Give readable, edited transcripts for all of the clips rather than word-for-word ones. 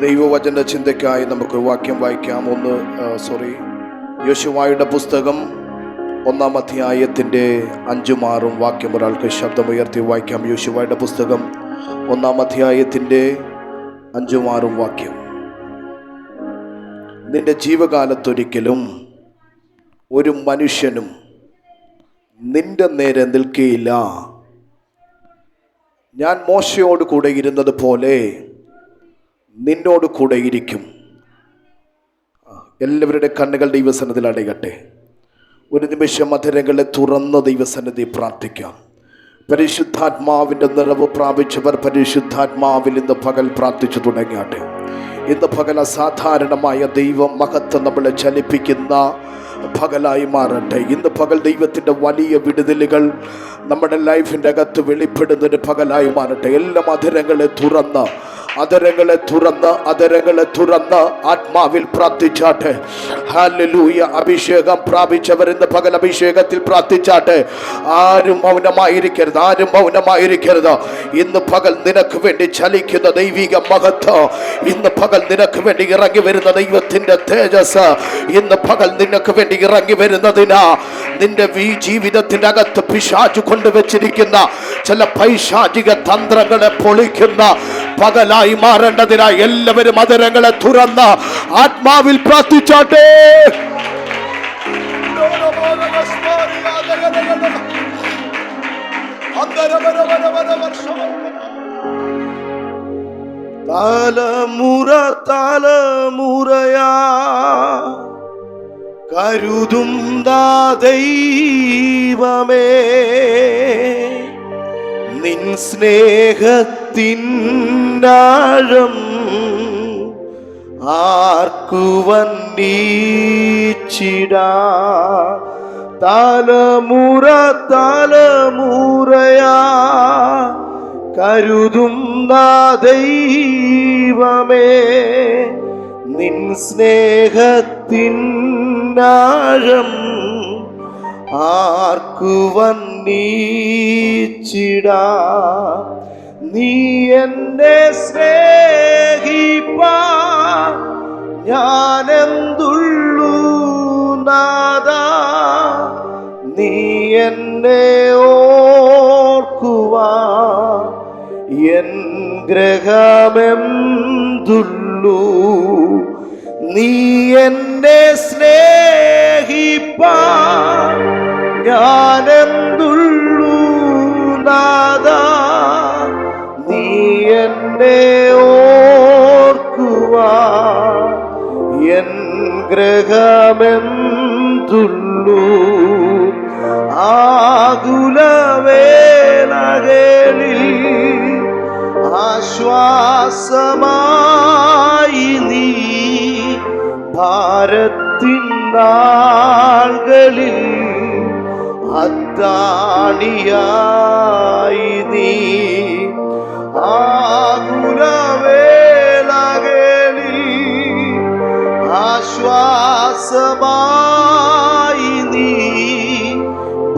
ദൈവവചന ചിന്തയ്ക്കായി നമുക്ക് വാക്യം വായിക്കാം. യോശുവയുടെ പുസ്തകം 1-ാം അധ്യായത്തിൻ്റെ 5-6 വാക്യം ഒരാൾക്ക് ശബ്ദമുയർത്തി വായിക്കാം. യോശുവയുടെ പുസ്തകം 1-ാം അധ്യായത്തിൻ്റെ 5-6 വാക്യം. നിന്റെ ജീവകാലത്തൊരിക്കലും ഒരു മനുഷ്യനും നിന്റെ നേരെ നിൽക്കുകയില്ല. ഞാൻ മോശയോട് കൂടെ ഇരുന്നത് പോലെ നിന്നോട് കൂടെ ഇരിക്കും. എല്ലാവരുടെ കണ്ണുകൾ ദൈവസന്നിധിയിൽ അടയട്ടെ. ഒരു നിമിഷം അധരങ്ങളെ തുറന്ന് ദൈവസന്നിധി പ്രാർത്ഥിക്കാം. പരിശുദ്ധാത്മാവിൻ്റെ നിറവ് പ്രാപിച്ചവർ പരിശുദ്ധാത്മാവിൽ ഇന്ന് പകൽ പ്രാർത്ഥിച്ചു തുടങ്ങിയാട്ടെ. ഇന്ന് പകൽ അസാധാരണമായ ദൈവ മഹത്വം നമ്മളെ ചലിപ്പിക്കുന്ന പകലായി മാറട്ടെ. ഇന്ന് പകൽ ദൈവത്തിൻ്റെ വലിയ വിടുതലുകൾ നമ്മുടെ ലൈഫിൻ്റെ അകത്ത് വെളിപ്പെടുന്നൊരു പകലായി മാറട്ടെ. എല്ലാം അധരങ്ങളെ തുറന്ന് ആത്മാവിൽ പ്രാർത്ഥിച്ചാട്ടെ. ഹല്ലേലൂയ. അഭിഷേകം പ്രാപിച്ചവർ ഇന്ന് പകൽ അഭിഷേകത്തിൽ പ്രാർത്ഥിച്ചാട്ടെ. ആരും മൗനമായിരിക്കരുത്. ഇന്ന് പകൽ നിനക്ക് വേണ്ടി ചലിക്കുന്ന ദൈവിക മഹത്വം, ഇന്ന് പകൽ നിനക്ക് വേണ്ടി ഇറങ്ങി വരുന്ന ദൈവത്തിന്റെ തേജസ് ഇന്ന് പകൽ നിനക്ക് വേണ്ടി ഇറങ്ങി വരുന്നതിനാ നിന്റെ ജീവിതത്തിന്റെ അകത്ത് പിശാചു കൊണ്ടുവച്ചിരിക്കുന്ന ചില പൈശാചിക തന്ത്രങ്ങളെ പൊളിക്കുന്ന പകലായി മാറേണ്ടതിനായി എല്ലാവരും അധരങ്ങളെ തുറന്ന് ആത്മാവിൽ പ്രാർത്ഥിച്ചാട്ടെ. തലമുറയാ കരുതും ദൈവമേ, നിൻ സ്നേഹത്തിനാഴം ആർക്കു വർണ്ണിച്ചിടാ. തലമുറയാ കരുതും ദൈവമേ, നിൻ സ്നേഹത്തിനാഴം ആർക്കു വർണ്ണിച്ചിടാ. നീ എന്നെ സ്നേഹിപ്പാ ഞാനെന്തുള്ളൂ നാഥാ, നീ എന്നെ ഓർക്കുവാ എൻ ഗ്രഹമെന്തുള്ളൂ. നീ എന്നെ സ്നേഹിപ്പാ ഞാനെന്തുള്ളൂ നാഥാ, നീ എന്നെ ഓർക്കുവാ എൻ ഗ്രഹമെന്തുള്ളൂ. ആകുലവേളകളിൽ ആശ്വാസമായി നീ, ഭാരത്തിൻ നാളുകളിൽ അത്താണിയായി നീ. ആകുലവേളകളിൽ ആശ്വാസമായി നീ,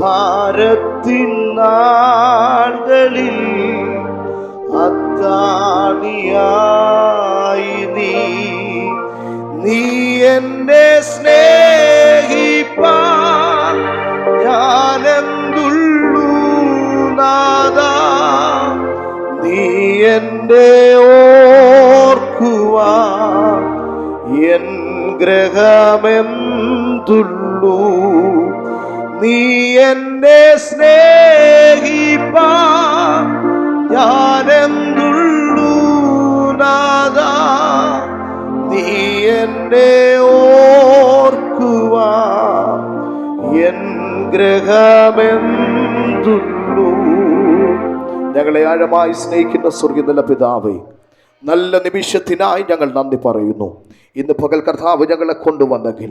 ഭാരത്തിൻ നാളുകളിൽ അത്താണിയായി നീ. നീ എന്നെ സ്നേഹിപ്പാ ഞാനെന്തുള്ളൂ നാഥാ, നീ എന്നെ ഓർക്കുവാ എൻ ഗ്രഹമെന്തുള്ളൂ. നീ എന്നെ സ്നേഹിപ്പാ ഞാനെന്തുള്ളൂ നാഥാ, നീ എന്നെ ഓർക്കുവാ എൻ ഗ്രഹമെന്തുള്ളൂ. ഞങ്ങളെ ആഴമായി സ്നേഹിക്കുന്ന സ്വർഗ്ഗീയ പിതാവേ, നല്ല നിമിഷത്തിനായി ഞങ്ങൾ നന്ദി പറയുന്നു. ഇന്ന് പകൽ കർത്താവ് ഞങ്ങളെ കൊണ്ടുവന്നെങ്കിൽ,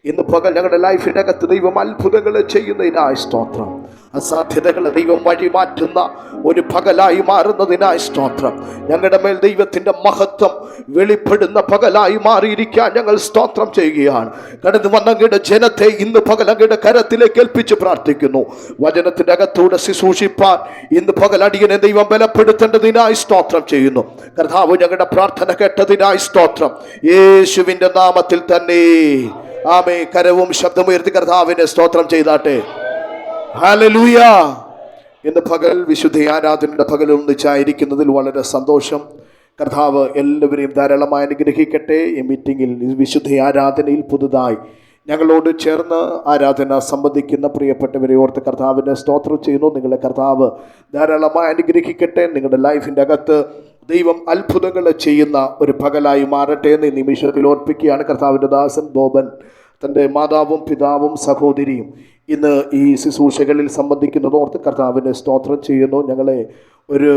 ഇന്ന് പകൽ ഞങ്ങളുടെ ലൈഫിനകത്ത് ദൈവം അത്ഭുതങ്ങളെ ചെയ്യുന്നതിനായി സ്തോത്രം. അസാധ്യതകളെ ദൈവം വഴി മാറ്റുന്ന ഒരു പകലായി മാറുന്നതിനായി സ്തോത്രം. ഞങ്ങളുടെ മേൽ ദൈവത്തിൻ്റെ മഹത്വം വെളിപ്പെടുന്ന പകലായി മാറിയിരിക്കാൻ ഞങ്ങൾ സ്തോത്രം ചെയ്യുകയാണ്. കടന്നു വന്ന അങ്ങയുടെ ജനത്തെ ഇന്ന് പകൽ അങ്ങയുടെ കരത്തിലേക്ക് ഏൽപ്പിച്ച് പ്രാർത്ഥിക്കുന്നു. വചനത്തിൻ്റെ അകത്തൂടെ ശുശ്രൂഷിപ്പാൻ ഇന്ന് പകൽ അടിയനെ ദൈവം ബലപ്പെടുത്തേണ്ടതിനായി സ്തോത്രം ചെയ്യുന്നു. കർത്താവ് ഞങ്ങളുടെ പ്രാർത്ഥന കേട്ടതിനായി സ്തോത്രം. യേശുവിൻ്റെ നാമത്തിൽ തന്നെ ആമേൻ. കരവും ശബ്ദമുയർത്തി കർത്താവിനെ സ്തോത്രം ചെയ്താട്ടെ. ഹല്ലേലൂയ. ഇന്ന് പകൽ വിശുദ്ധ ആരാധനയുടെ പകൽ ഒന്നിച്ചായിരിക്കുന്നതിൽ വളരെ സന്തോഷം. കർത്താവ് എല്ലാവരെയും ധാരാളമായി അനുഗ്രഹിക്കട്ടെ. ഈ മീറ്റിങ്ങിൽ വിശുദ്ധ ആരാധനയിൽ പുതുതായി ഞങ്ങളോട് ചേർന്ന് ആരാധന സംബന്ധിക്കുന്ന പ്രിയപ്പെട്ടവരെ ഓർത്ത് കർത്താവിനെ സ്തോത്രം ചെയ്യുന്നു. നിങ്ങളെ കർത്താവ് ധാരാളമായി അനുഗ്രഹിക്കട്ടെ. നിങ്ങളുടെ ലൈഫിൻ്റെ അകത്ത് ദൈവം അത്ഭുതങ്ങൾ ചെയ്യുന്ന ഒരു പകലായി മാറട്ടെ എന്ന് ഈ നിമിഷത്തിൽ ഓർപ്പിക്കുകയാണ്. കർത്താവിൻ്റെ ദാസൻ ബോബൻ തൻ്റെ മാതാവും പിതാവും സഹോദരിയും ഇന്ന് ഈ ശുശ്രൂഷകളിൽ സംബന്ധിക്കുന്നതോർത്ത് കർത്താവിനെ സ്തോത്രം ചെയ്യുന്നു. ഞങ്ങളെ ഒരു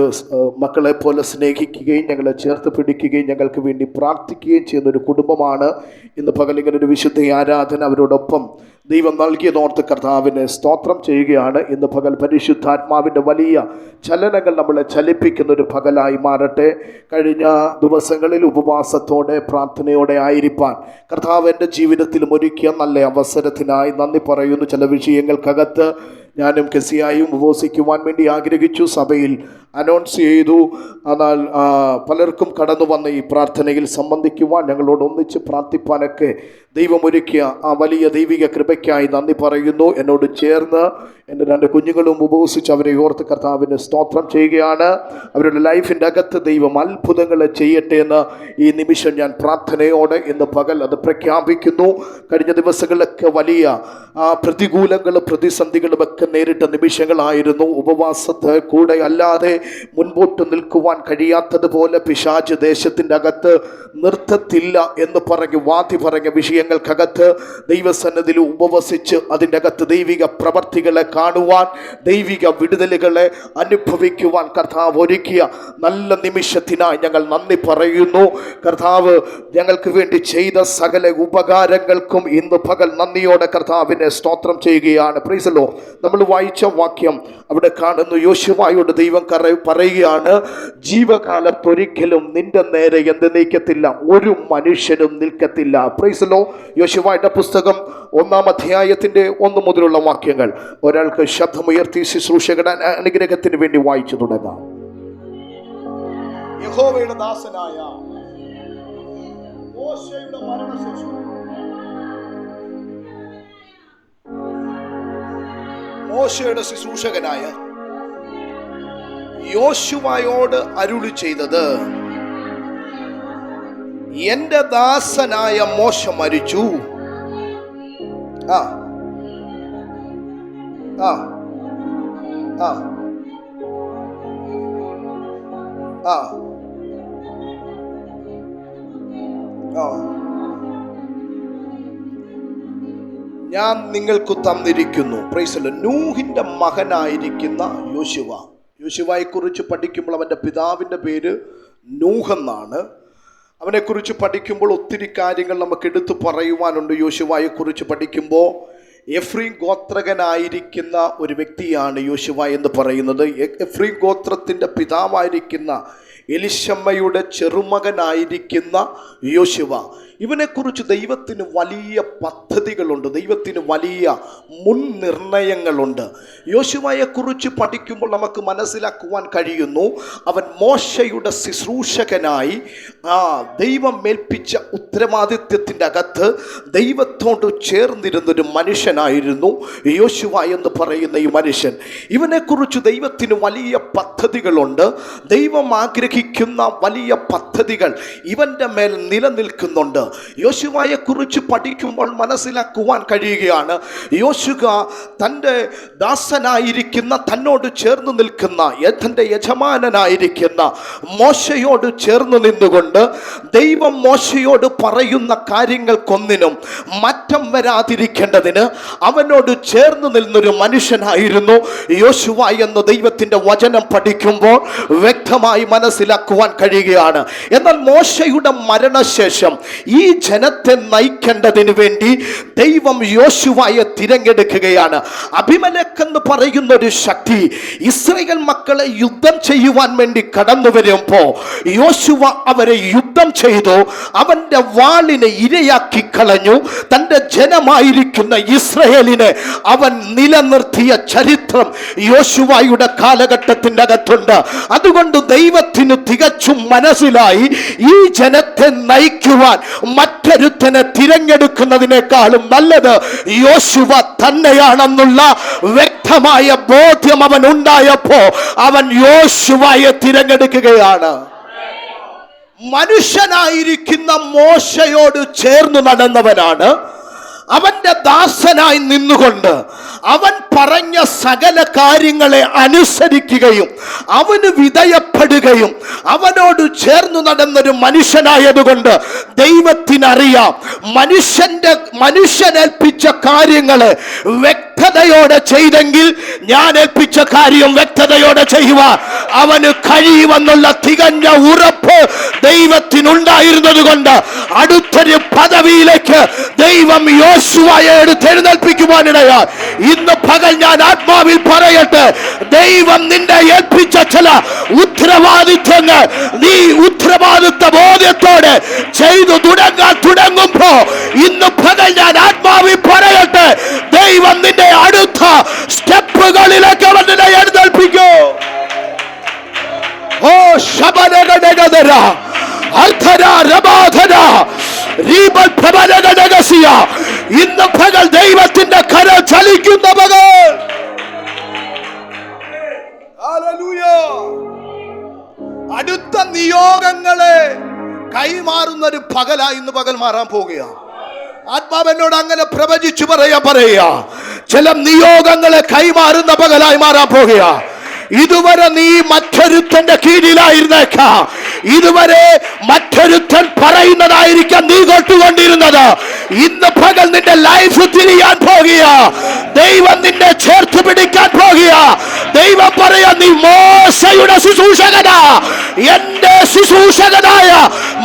മക്കളെ പോലെ സ്നേഹിക്കുകയും ഞങ്ങളെ ചേർത്ത് പിടിക്കുകയും ഞങ്ങൾക്ക് വേണ്ടി പ്രാർത്ഥിക്കുകയും ചെയ്യുന്ന ഒരു കുടുംബമാണ്. ഇന്ന് പകൽ ഇങ്ങനെ ഒരു വിശുദ്ധ ആരാധന അവരോടൊപ്പം ദൈവം നൽകിയതോർത്ത് കർത്താവിനെ സ്തോത്രം ചെയ്യുകയാണ്. ഇന്ന് പകൽ പരിശുദ്ധാത്മാവിൻ്റെ വലിയ ചലനങ്ങൾ നമ്മളെ ചലിപ്പിക്കുന്ന ഒരു പകലായി മാറട്ടെ. കഴിഞ്ഞ ദിവസങ്ങളിൽ ഉപവാസത്തോടെ പ്രാർത്ഥനയോടെ ആയിരിക്കാൻ കർത്താവ് എൻ്റെ ജീവിതത്തിലും ഒരുക്കിയ നല്ല അവസരത്തിനായി നന്ദി പറയുന്നു. ചില വിഷയങ്ങൾക്കകത്ത് ഞാനും കെസിയായും ഉപവസിക്കുവാൻ വേണ്ടി ആഗ്രഹിച്ചു, സഭയിൽ അനൗൺസ് ചെയ്തു. എന്നാൽ പലർക്കും കടന്നു വന്ന ഈ പ്രാർത്ഥനയിൽ സംബന്ധിക്കുവാൻ ഞങ്ങളോട് ഒന്നിച്ച് പ്രാർത്ഥിപ്പാനൊക്കെ ദൈവമൊരുക്കിയ ആ വലിയ ദൈവിക കൃപയ്ക്കായി നന്ദി പറയുന്നു. എന്നോട് ചേർന്ന് എൻ്റെ 2 കുഞ്ഞുങ്ങളും ഉപവസിച്ച് അവരെ ഓർത്ത് കർത്താവിന് സ്തോത്രം ചെയ്യുകയാണ്. അവരുടെ ലൈഫിൻ്റെ അകത്ത് ദൈവം അത്ഭുതങ്ങൾ ചെയ്യട്ടെ എന്ന് ഈ നിമിഷം ഞാൻ പ്രാർത്ഥനയോടെ ഇന്ന് പകൽ അത് പ്രഖ്യാപിക്കുന്നു. കഴിഞ്ഞ ദിവസങ്ങളിലൊക്കെ വലിയ പ്രതികൂലങ്ങളും പ്രതിസന്ധികളുമൊക്കെ നേരിട്ട നിമിഷങ്ങളായിരുന്നു. ഉപവാസത്തെ കൂടെ അല്ലാതെ മുൻപോട്ട് നിൽക്കുവാൻ കഴിയാത്തതുപോലെ പിശാച് ദേശത്തിൻ്റെ അകത്ത് നിർത്തത്തില്ല എന്ന് വാതി പറഞ്ഞ വിഷയങ്ങൾക്കകത്ത് ദൈവസന്നിധിയിൽ ഉപവസിച്ച് അതിൻ്റെ അകത്ത് ദൈവിക പ്രവർത്തികളെ കാണുവാൻ, ദൈവിക വിടുതലുകളെ അനുഭവിക്കുവാൻ കർത്താവ് ഒരുക്കിയ നല്ല നിമിഷത്തിനായി ഞങ്ങൾ നന്ദി പറയുന്നു. കർത്താവ് ഞങ്ങൾക്ക് വേണ്ടി ചെയ്ത സകല ഉപകാരങ്ങൾക്കും ഇന്ന് പകൽ നന്ദിയോടെ കർത്താവിനെ സ്തോത്രം ചെയ്യുകയാണ്. Price the Lord. നമ്മൾ വായിച്ച വാക്യം അവിടെ കാണുന്നു. യോശുവയോട് ദൈവം പറയുകയാണ്, ജീവകാലത്തൊരിക്കലും നിന്റെ നേരെ എന്ത് നീക്കത്തില്ല, ഒരു മനുഷ്യനും നിൽക്കത്തില്ല. Praise the lord. യോശുവയുടെ പുസ്തകം 1-ാം അധ്യായത്തിൻ്റെ 1 മുതലുള്ള വാക്യങ്ങൾ ഒരാൾക്ക് ശബ്ദമുയർത്തി ശുശ്രൂഷകരുടെ അനുഗ്രഹത്തിന് വേണ്ടി വായിച്ചു തുടങ്ങാം. യഹോവയുടെ ദാസനായ മോശയുടെ മരണശേഷം മോശയുടെ ശുശ്രൂഷകനായ യോശുവയോട് അരുളി ചെയ്തത്, എന്റെ ദാസനായ മോശ മരിച്ചു. ആ ആ ആ ആ ആ ഞാൻ നിങ്ങൾക്ക് തന്നിരിക്കുന്നു. Praise the lord. നൂഹിന്റെ മകനായിരിക്കുന്ന യോശുവയെ കുറിച്ച് പഠിക്കുമ്പോൾ അവൻ്റെ പിതാവിൻ്റെ പേര് നൂഹെന്നാണ്. അവനെക്കുറിച്ച് പഠിക്കുമ്പോൾ ഒത്തിരി കാര്യങ്ങൾ നമുക്ക് എടുത്തു പറയുവാനുണ്ട്. യോശുവയെ കുറിച്ച് പഠിക്കുമ്പോൾ എഫ്രീം ഗോത്രകനായിരിക്കുന്ന ഒരു വ്യക്തിയാണ് യോശുവ എന്ന് പറയുന്നത്. എഫ്രീം ഗോത്രത്തിൻ്റെ പിതാവായിരിക്കുന്ന എലിശമ്മയുടെ ചെറുമകനായിരിക്കുന്ന യോശുവ, ഇവനെക്കുറിച്ച് ദൈവത്തിന് വലിയ പദ്ധതികളുണ്ട്, ദൈവത്തിന് വലിയ മുൻനിർണയങ്ങളുണ്ട്. യോശുവയെക്കുറിച്ച് പഠിക്കുമ്പോൾ നമുക്ക് മനസ്സിലാക്കുവാൻ കഴിയുന്നു, അവൻ മോശയുടെ ശുശ്രൂഷകനായി ദൈവം ഏൽപ്പിച്ച ഉത്തരവാദിത്വത്തിൻ്റെ അകത്ത് ദൈവത്തോട് ചേർന്നിരുന്നൊരു മനുഷ്യനായിരുന്നു യോശുവ എന്ന് പറയുന്ന ഈ മനുഷ്യൻ. ഇവനെക്കുറിച്ച് ദൈവത്തിന് വലിയ പദ്ധതികളുണ്ട്. ദൈവം ആഗ്രഹിക്കുന്ന വലിയ പദ്ധതികൾ ഇവൻ്റെ മേൽ നിലനിൽക്കുന്നുണ്ട്. യോശുവയെക്കുറിച്ച് പഠിക്കുമ്പോൾ മനസ്സിലാക്കുവാൻ കഴിയുകയാണ്, യോശുവ തൻ്റെ ദാസനായിരിക്കുന്ന, തന്നോട് ചേർന്ന് നിൽക്കുന്ന, തൻ്റെ യജമാനനായിരിക്കുന്ന മോശയോട് ചേർന്ന് നിന്നുകൊണ്ട് ദൈവം മോശയോട് പറയുന്ന കാര്യങ്ങൾക്കൊന്നിനും മാറ്റം വരാതിരിക്കേണ്ടതിന് അവനോട് ചേർന്ന് നിന്നൊരു മനുഷ്യനായിരുന്നു യോശുവ എന്ന് ദൈവത്തിൻ്റെ വചനം പഠിക്കുമ്പോൾ വ്യക്തമായി മനസ്സിലാക്കുവാൻ കഴിയുകയാണ്. എന്നാൽ മോശയുടെ മരണശേഷം ഈ ജനത്തെ നയിക്കേണ്ടതിന് വേണ്ടി ദൈവം യോശുവയെ തിരഞ്ഞെടുക്കുകയാണ്. അബിമേലെക്ക് എന്ന് പറയുന്ന ഒരു ശക്തി ഇസ്രായേൽ മക്കളെ യുദ്ധം ചെയ്യുവാൻ വേണ്ടി കടന്നു വരുമ്പോ യോശുവ അവരെ യുദ്ധം ചെയ്തു. അവന്റെ വാളിനെ ഇരയാക്കി കളഞ്ഞു. തന്റെ ജനമായിരിക്കുന്ന ഇസ്രായേലിനെ അവൻ നിലനിർത്തിയ ചരിത്രം യോശുവയുടെ കാലഘട്ടത്തിന്റെ അകത്തുണ്ട്. അതുകൊണ്ട് ദൈവത്തിന് തികച്ചും മനസ്സിലായി ഈ ജനത്തെ നയിക്കുവാൻ മറ്റൊരുത്തനെ തിരഞ്ഞെടുക്കുന്നതിനേക്കാളും നല്ലത് യോശുവ തന്നെയാണെന്നുള്ള വ്യക്തമായ ബോധ്യം അവൻ ഉണ്ടായപ്പോ അവൻ യോശുവയെ തിരഞ്ഞെടുക്കുകയാണ്. മനുഷ്യനായിരിക്കുന്ന മോശയോട് ചേർന്ന് നടന്നവനാണ്. അവന്റെ ദാസനായി നിന്നുകൊണ്ട് അവൻ പറഞ്ഞ സകല കാര്യങ്ങളെ അനുസരിക്കുകയും അവന് വിധേയപ്പെടുകയും അവനോട് ചേർന്നു നടന്നൊരു മനുഷ്യനായതുകൊണ്ട് ദൈവത്തിനറിയാം മനുഷ്യനേൽപ്പിച്ച കാര്യങ്ങളെ വ്യക്തതയോടെ ചെയ്തെങ്കിൽ ഞാൻ ഏൽപ്പിച്ച കാര്യം വ്യക്തതയോടെ ചെയ്യുവാൻ അവന് കഴിയുമെന്നുള്ള തികഞ്ഞ ഉറപ്പ് ദൈവത്തിനുണ്ടായിരുന്നത് കൊണ്ട് അടുത്തൊരു പദവിയിലേക്ക് ദൈവം യോശുവയെ എടുത്തെഴുന്നേൽപ്പിക്കുവാനിടയായി. ഇന്ന് പകൽ ഞാൻ ആത്മാവിൽ പറയട്ടെ, ദൈവം നിന്നെ ഏൽപ്പിച്ച ചില ഉത്തരവാദിത്വങ്ങൾ നീ ഉത്തരവാദിത്വ ബോധ്യത്തോടെ ചെയ്തു തുടങ്ങുമ്പോ ഇന്ന് പകൽ ഞാൻ ആത്മാവിൽ പറയട്ടെ, ദൈവം നിന്റെ അടുത്ത സ്റ്റെപ്പുകളിലേക്ക് അവൻ നിന്നെ എഴുന്നേൽപ്പിക്കും. ഓ ശബനഗദര അർദ്ധര രബാധന ഇന്ന് പകൽ ദൈവത്തിന്റെ കരം ചലിക്കുന്ന പകൽ. അടുത്ത നിയോഗങ്ങളെ കൈമാറുന്ന ഒരു പകലായി ഇന്ന് പകൽ മാറാൻ പോകുകയാണ്. ആത്മാവെന്നോട് അങ്ങനെ പ്രവചിച്ചു പറയുക ചില നിയോഗങ്ങളെ കൈമാറുന്ന പകലായി മാറാൻ പോകുക. ഇതുവരെ നീ മറ്റൊരുത്തന്റെ കീഴിലായിരുന്നേക്കാം. ഇതുവരെ മറ്റൊരുത്തൻ പറയുന്നതായിരിക്കാം നീ കേട്ടുകൊണ്ടിരുന്നത്. ഇന്ന് പകൽ നിന്റെ ലൈഫ് തിരിയാൻ പോകുക. ദൈവം നിന്നെ ചേർത്ത് പിടിക്കാൻ പോകുക. ദൈവം പറയാ, നീ മോശയുടെ ശുശ്രൂഷകനാ, എന്റെ ശുശ്രൂഷകനായ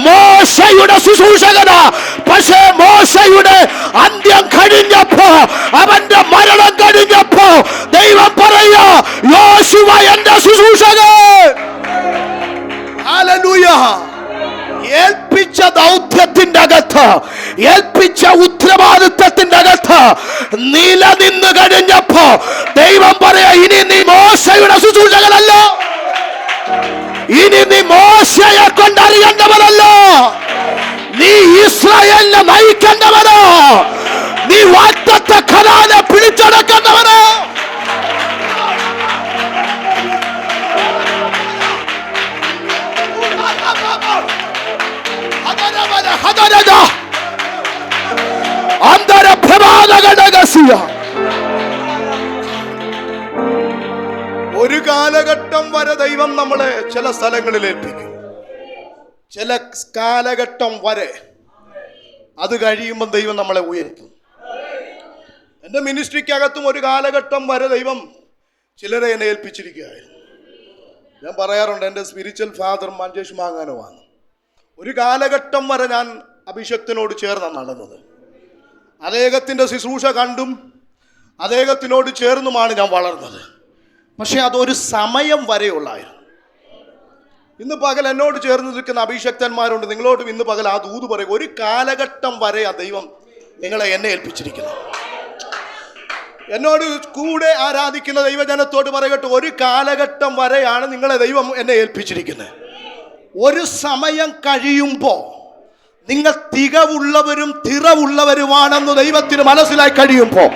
മോശയുടെ ശുശ്രൂഷകനാ. പക്ഷേ മോശയുടെ അന്ത്യം കഴിഞ്ഞപ്പോ, അവന്റെ മരണം കഴിഞ്ഞപ്പോ ദൈവം പറയാ, യോശുവ എന്റെ ശുശ്രൂഷകൻ. ഹല്ലേലൂയ. ഏൽപ്പിച്ച ദൗത്യത്തിന്റെ അകത്ത്, ഏൽപ്പിച്ച ഉത്തരവാദിത്വത്തിന്റെ അകത്ത് നിലനിന്ന് കഴിഞ്ഞപ്പോ ദൈവം പറയാ, ഇനി നീ മോശയുടെ ശുശ്രൂഷകനല്ല, ഇനി നീ മോശയെ കൊണ്ടറിയേണ്ടവനല്ല, നീ ഇസ്രായേലിനെ നയിക്കേണ്ടവനോ, നീ വാഗ്ദത്ത കനാനെ പിടിച്ചടക്കേണ്ടവനോ. ഒരു കാലഘട്ടം വരെ ദൈവം നമ്മളെ ചില സ്ഥലങ്ങളിൽ ഏൽപ്പിക്കും. ചില കാലഘട്ടം വരെ, അത് കഴിയുമ്പോൾ ദൈവം നമ്മളെ ഉയർത്തും. എൻ്റെ മിനിസ്ട്രിക്കകത്തും ഒരു കാലഘട്ടം വരെ ദൈവം ചിലരെ എന്നെ ഏൽപ്പിച്ചിരിക്കുകയായിരുന്നു. ഞാൻ പറയാറുണ്ട്, എൻ്റെ സ്പിരിച്വൽ ഫാദർ മഞ്ചേഷ് മാങ്ങാനുമാണ്. ഒരു കാലഘട്ടം വരെ ഞാൻ അഭിഷക്തനോട് ചേർന്നാണ് നടന്നത്. അദ്ദേഹത്തിൻ്റെ ശുശ്രൂഷ കണ്ടും അദ്ദേഹത്തിനോട് ചേർന്നുമാണ് ഞാൻ വളർന്നത്. പക്ഷെ അതൊരു സമയം വരെയുള്ളായിരുന്നു. ഇന്ന് പകൽ എന്നോട് ചേർന്ന് നിൽക്കുന്ന അഭിഷക്തന്മാരുണ്ട്. നിങ്ങളോടും ഇന്ന് പകൽ ആ ദൂത് പറയും, ഒരു കാലഘട്ടം വരെ ആ ദൈവം എന്നെ ഏൽപ്പിച്ചിരിക്കുന്നു. എന്നോട് കൂടെ ആരാധിക്കുന്ന ദൈവജനത്തോട് പറയട്ടെ, ഒരു കാലഘട്ടം വരെയാണ് നിങ്ങളെ ദൈവം എന്നെ ഏൽപ്പിച്ചിരിക്കുന്നത്. ഒരു സമയം കഴിയുമ്പോൾ നിങ്ങൾ തികവുള്ളവരും തിറവുള്ളവരുമാണെന്ന് ദൈവത്തിന് മനസ്സിലായി കഴിയുമ്പോൾ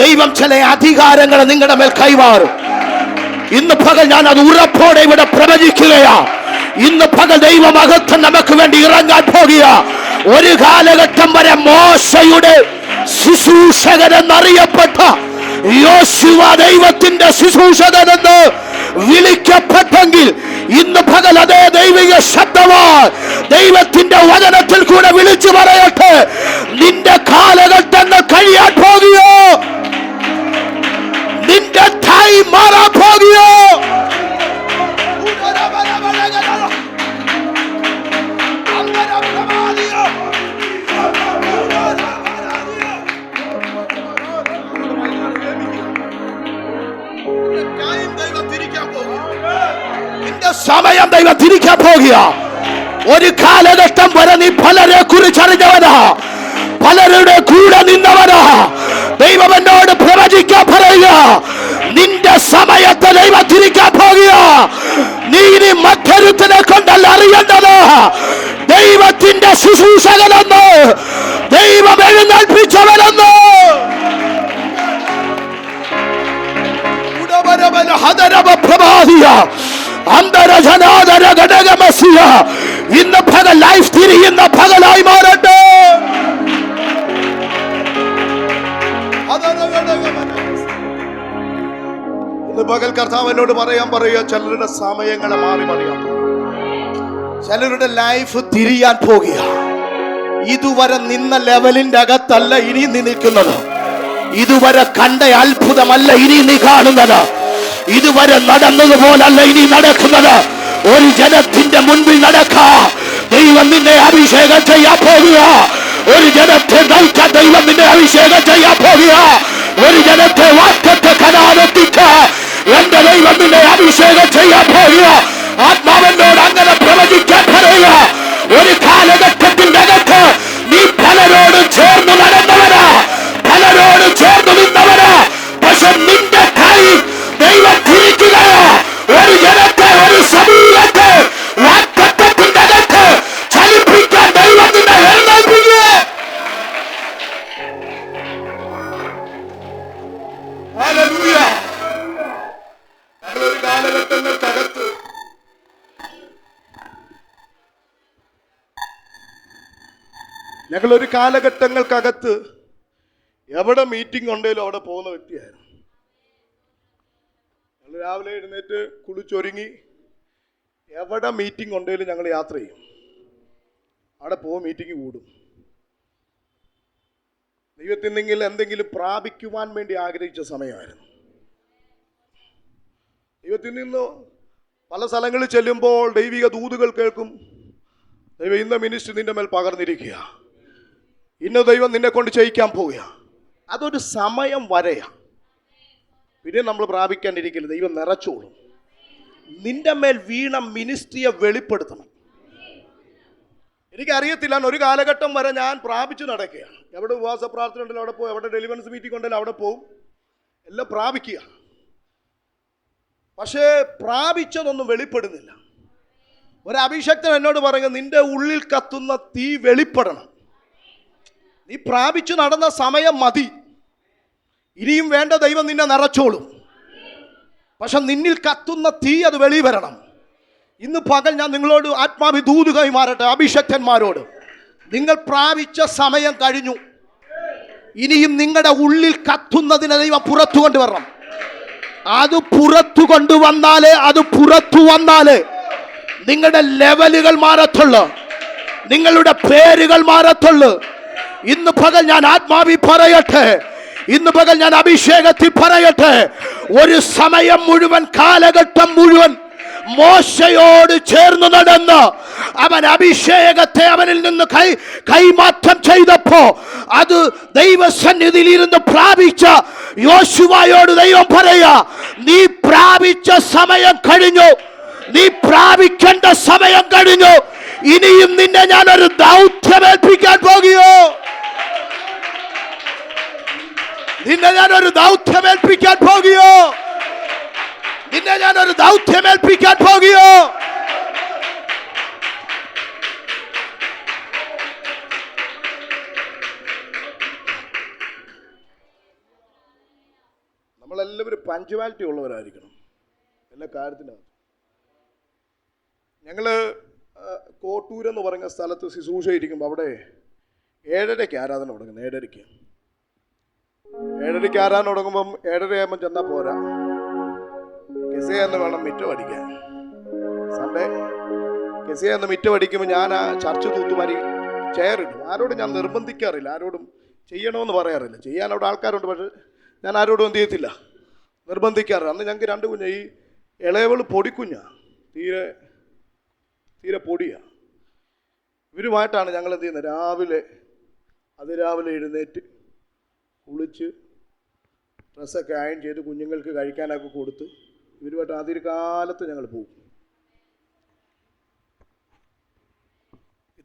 ദൈവം ചില അധികാരങ്ങൾ നിങ്ങളുടെ മേൽ കൈമാറും. ഇന്ന് പകൽ ഞാൻ അത് ഉറപ്പോടെ ഇവിടെ പ്രവചിക്കുകയാ. ഇന്ന് പകൽ ദൈവമഹത്വം നമുക്ക് വേണ്ടി ഇറങ്ങാൻ പോകുക. ഒരു കാലഘട്ടം വരെ മോശയുടെ ശുശ്രൂഷകനെന്നറിയപ്പെട്ട യോശുവ ദൈവത്തിന്റെ ശുശ്രൂഷകനെന്ന് വിളിക്കപ്പെട്ടെങ്കിൽ ഇന്ന് പകൽ അതേ ദൈവിക ശബ്ദമായി ദൈവത്തിന്റെ വചനത്തിൽ കൂടെ വിളിച്ചു പറയട്ടെ, നിന്റെ കാലഘട്ടങ്ങൾ കഴിയാൻ പോകുകയോ, നിന്റെ ടൈം മാറാൻ പോകുകയോ. സമയം ദൈവം തിരിക്കാൻ പോകുക. ഒരു കാലഘട്ടം വരെ നീ പലരെ കുറിച്ചറിഞ്ഞവനാ, പലരുടെ കൂടെ നിന്നവനാ. ദൈവം എന്നോട് പ്രവചിക്കാൻ പറയുക, നിന്റെ സമയത്ത് ദൈവം തിരിക്കാൻ പോകുക. നീ ഇനി മറ്റൊരുത്തനെ കൊണ്ടല്ല അറിയേണ്ടത്, ദൈവത്തിന്റെ ശുശ്രൂഷകനെന്ന്, ദൈവം എഴുന്നേൽപ്പിച്ചവനെന്ന്. ഇന്ന് പകൽ ലൈഫ് തിരിയുന്ന പകലായി മാറട്ടെ. ഇന്ന് പകൽ കർത്താവിനോട് പറയുക, ചിലരുടെ സമയങ്ങളെ മാറി മറിയാം, ചിലരുടെ ലൈഫ് തിരിയാൻ പോകുക. ഇതുവരെ നിന്ന ലെവലിന്റെ അകത്തല്ല ഇനി നീ നിൽക്കുന്നത്, ഇതുവരെ കണ്ട അത്ഭുതമല്ല ഇനി നീ കാണുന്നത്, ഇതുവരെ നടന്നതുപോലല്ല ഇനി നടക്കുന്നത്. ഒരു ജനത്തിന്റെ മുൻപിൽ നടക്കാ ദൈവം നിന്നെ അഭിഷേകം ചെയ്യാൻ പോകുക. ഒരു ജനത്തെ നയിക്കാൻ ദൈവം നിന്നെ അഭിഷേകം ചെയ്യാൻ പോകുക. ഒരു ജനത്തെ വാക്കത്തെ കനാലെത്തിച്ച് എന്റെ ദൈവം നിന്നെ അഭിഷേകം ചെയ്യാൻ പോകുക. ആത്മാവിനോട് അങ്ങനെ പ്രവചിക്കാൻ പറയുക. ഒരു കാലഘട്ടത്തിന്റെ അകത്ത് നീ പലരോട് ചേർന്ന് നടന്നവരാ, പലരോട് ചേർന്ന് നിന്നവരാ. പക്ഷെ നിന്റെ കൈ ദൈവം തിരിക്കുകയോ. ഒരു ജനത്തെ, ഒരു സമൂഹത്തെ വാഗ്ദത്തത്തിന്റെ അകത്ത് ചലിപ്പിക്കാൻ ദൈവം നിന്നെ എഴുന്നേൽപ്പിക്കുക. ഹല്ലേലൂയ. ഒരു കാലഘട്ടങ്ങൾക്കകത്ത് ഞങ്ങളൊരു കാലഘട്ടങ്ങൾക്കകത്ത് എവിടെ മീറ്റിംഗ് ഉണ്ടെങ്കിലും അവിടെ പോകുന്ന വ്യക്തിയായിരുന്നു. ഞങ്ങൾ രാവിലെ എഴുന്നേറ്റ് കുളിച്ചൊരുങ്ങി എവിടെ മീറ്റിംഗ് ഉണ്ടെങ്കിലും ഞങ്ങൾ യാത്ര ചെയ്യും, അവിടെ പോകും, മീറ്റിംഗ് കൂടും. ദൈവത്തിൽ നിന്നെങ്കിലും എന്തെങ്കിലും പ്രാപിക്കുവാൻ വേണ്ടി ആഗ്രഹിച്ച സമയമായിരുന്നു. ദൈവത്തിൽ നിന്ന് പല സ്ഥലങ്ങളിൽ ചെല്ലുമ്പോൾ ദൈവിക ദൂതുകൾ കേൾക്കും. ദൈവം ഇന്ന മിനിസ്ട്രി നിന്റെ മേൽ പകർന്നിരിക്കുക, ഇന്ന ദൈവം നിന്നെ കൊണ്ട് ചെയ്യിക്കാൻ പോവുക. അതൊരു സമയം വരെയാ, പിന്നെ നമ്മൾ പ്രാപിക്കാണ്ടിരിക്കില്ല. ദൈവം നിറച്ചോളും. നിന്റെ മേൽ വീണ മിനിസ്ട്രിയെ വെളിപ്പെടുത്തണം. എനിക്കറിയത്തില്ല, ഒരു കാലഘട്ടം വരെ ഞാൻ പ്രാപിച്ചു നടക്കുകയാണ്. എവിടെ ഉപവാസ പ്രാർത്ഥന ഉണ്ടല്ലോ അവിടെ പോകും, എവിടെ ഡെലിവറൻസ് മീറ്റിംഗ് ഉണ്ടല്ലോ അവിടെ പോകും, എല്ലാം പ്രാപിക്കുക. പക്ഷേ പ്രാപിച്ചതൊന്നും വെളിപ്പെടുന്നില്ല. ഒരു അഭിഷക്തൻ എന്നോട് പറയുക, നിന്റെ ഉള്ളിൽ കത്തുന്ന തീ വെളിപ്പെടണം. നീ പ്രാപിച്ചു നടന്ന സമയം മതി, ഇനിയും വേണ്ട ദൈവം നിന്നെ നിറച്ചോളും. പക്ഷെ നിന്നിൽ കത്തുന്ന തീ അത് വെളി വരണം. ഇന്ന് പകൽ ഞാൻ നിങ്ങളോട് ആത്മാവി ദൂത് കൈമാറട്ടെ. അഭിഷക്തന്മാരോട്, നിങ്ങൾ പ്രാപിച്ച സമയം കഴിഞ്ഞു. ഇനിയും നിങ്ങളുടെ ഉള്ളിൽ കത്തുന്നതിനെ ദൈവം പുറത്തു കൊണ്ടുവരണം. അത് പുറത്തു വന്നാലേ നിങ്ങളുടെ ലെവലുകൾ മാറത്തുള്ളൂ, നിങ്ങളുടെ പേരുകൾ മാറത്തുള്ളൂ. ഇന്ന് പകൽ ഞാൻ ആത്മാവി പറയട്ടെ, ഇന്ന് പകൽ ഞാൻ അഭിഷേകത്തിൽ പറയട്ടെ, ഒരു സമയം മുഴുവൻ, കാലഘട്ടം മുഴുവൻ മോശയോട് ചേർന്ന് നടന്ന് അവൻ അഭിഷേകത്തെ അവനിൽ നിന്ന് കൈമാറ്റം ചെയ്തപ്പോ അത് ദൈവസന്നിധിയിൽ ഇരുന്ന് പ്രാപിച്ച യോശുവയോട് ദൈവം പറയാ, നീ പ്രാപിച്ച സമയം കഴിഞ്ഞു, നീ പ്രാപിക്കേണ്ട സമയം കഴിഞ്ഞു. ഇനിയും നിന്നെ ഞാനൊരു ദൗത്യമേൽപ്പിക്കാൻ പോകുകയോ, നിന്നെ ഞാനൊരു ദൗത്യമേൽപ്പിക്കാൻ പോകുകയോ, നിന്നെ ഞാനൊരു ദൗത്യമേൽപ്പിക്കാൻ പോകുകയോ. നമ്മളെല്ലാവരും പഞ്ച്വാലിറ്റി ഉള്ളവരായിരിക്കണം എല്ലാ കാര്യത്തിനും. ഞങ്ങൾ കോട്ടൂർ എന്ന് പറഞ്ഞ സ്ഥലത്ത് ശുശ്രൂഷ ഇരിക്കുമ്പോൾ അവിടെ 7:30 ആരാധന തുടങ്ങുന്നത്. 7:30 ആരാധന തുടങ്ങുമ്പം 7:30 ചെന്നാൽ പോരാ, കെസിയെന്ന് വേണം മിറ്റം അടിക്കാൻ. സൺഡേ കെസിയെന്ന് മിറ്റം അടിക്കുമ്പോൾ ഞാൻ ആ ചർച്ച് തൂത്തുമാരി ചെയറിടും. ആരോടും ഞാൻ നിർബന്ധിക്കാറില്ല, ആരോടും ചെയ്യണമെന്ന് പറയാറില്ല. ചെയ്യാൻ അവിടെ ആൾക്കാരുണ്ട്, പക്ഷെ ഞാൻ ആരോടും എന്ത് ചെയ്യത്തില്ല, നിർബന്ധിക്കാറില്ല. അന്ന് ഞങ്ങൾക്ക് 2 കുഞ്ഞ്, ഈ ഇളയവള് പൊടിക്കുഞ്ഞാ, തീരെ പൊടിയാണ്. ഇവരുമായിട്ടാണ് ഞങ്ങൾ എന്ത് ചെയ്യുന്നത്, അതിരാവിലെ എഴുന്നേറ്റ് കുളിച്ച് ഡ്രസ്സൊക്കെ അയൺ ചെയ്ത് കുഞ്ഞുങ്ങൾക്ക് കഴിക്കാനൊക്കെ കൊടുത്ത് ഇവരുമായിട്ട് അതിര് കാലത്ത് ഞങ്ങൾ പോകും.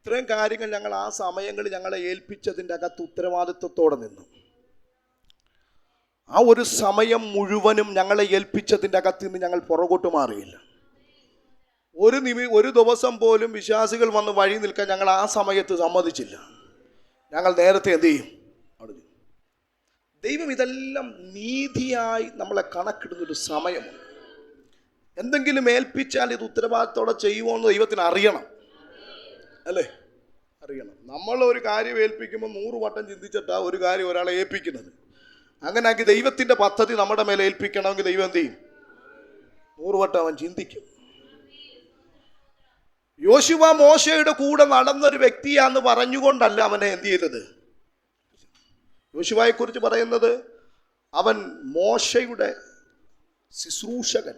ഇത്രയും കാര്യങ്ങൾ ഞങ്ങൾ ആ സമയങ്ങളിൽ ഞങ്ങളെ ഏൽപ്പിച്ചതിൻ്റെ അകത്ത് ഉത്തരവാദിത്വത്തോടെ നിന്നു. ആ ഒരു സമയം മുഴുവനും ഞങ്ങളെ ഏൽപ്പിച്ചതിൻ്റെ അകത്ത് നിന്ന് ഞങ്ങൾ പുറകോട്ട് മാറിയില്ല. ഒരു ദിവസം പോലും വിശ്വാസികൾ വന്ന് വഴി നിൽക്കാൻ ഞങ്ങൾ ആ സമയത്ത് സമ്മതിച്ചില്ല. ഞങ്ങൾ നേരത്തെ എന്ത് ചെയ്യും? ദൈവം ഇതെല്ലാം നീതിയായി നമ്മളെ കണക്കിടുന്നൊരു സമയമുണ്ട്. എന്തെങ്കിലും ഏൽപ്പിച്ചാൽ ഇത് ഉത്തരവാദിത്തോടെ ചെയ്യുമോ എന്ന് ദൈവത്തിന് അറിയണം, അല്ലേ? അറിയണം. നമ്മൾ ഒരു കാര്യം ഏൽപ്പിക്കുമ്പോൾ 100 വട്ടം ചിന്തിച്ചിട്ടാണ് ഒരു കാര്യം ഒരാളെ ഏൽപ്പിക്കുന്നത്. അങ്ങനെയാക്കി ദൈവത്തിൻ്റെ പദ്ധതി നമ്മുടെ മേലെ ഏൽപ്പിക്കണമെങ്കിൽ ദൈവം എന്ത് ചെയ്യും? 100 വട്ടം അവൻ ചിന്തിക്കും. യോശുവ മോശയുടെ കൂടെ നടന്നൊരു വ്യക്തിയാന്ന് പറഞ്ഞുകൊണ്ടല്ല അവനെ എന്ത് ചെയ്തത്. യോശുവയെ കുറിച്ച് പറയുന്നത് അവൻ മോശയുടെ ശുശ്രൂഷകൻ.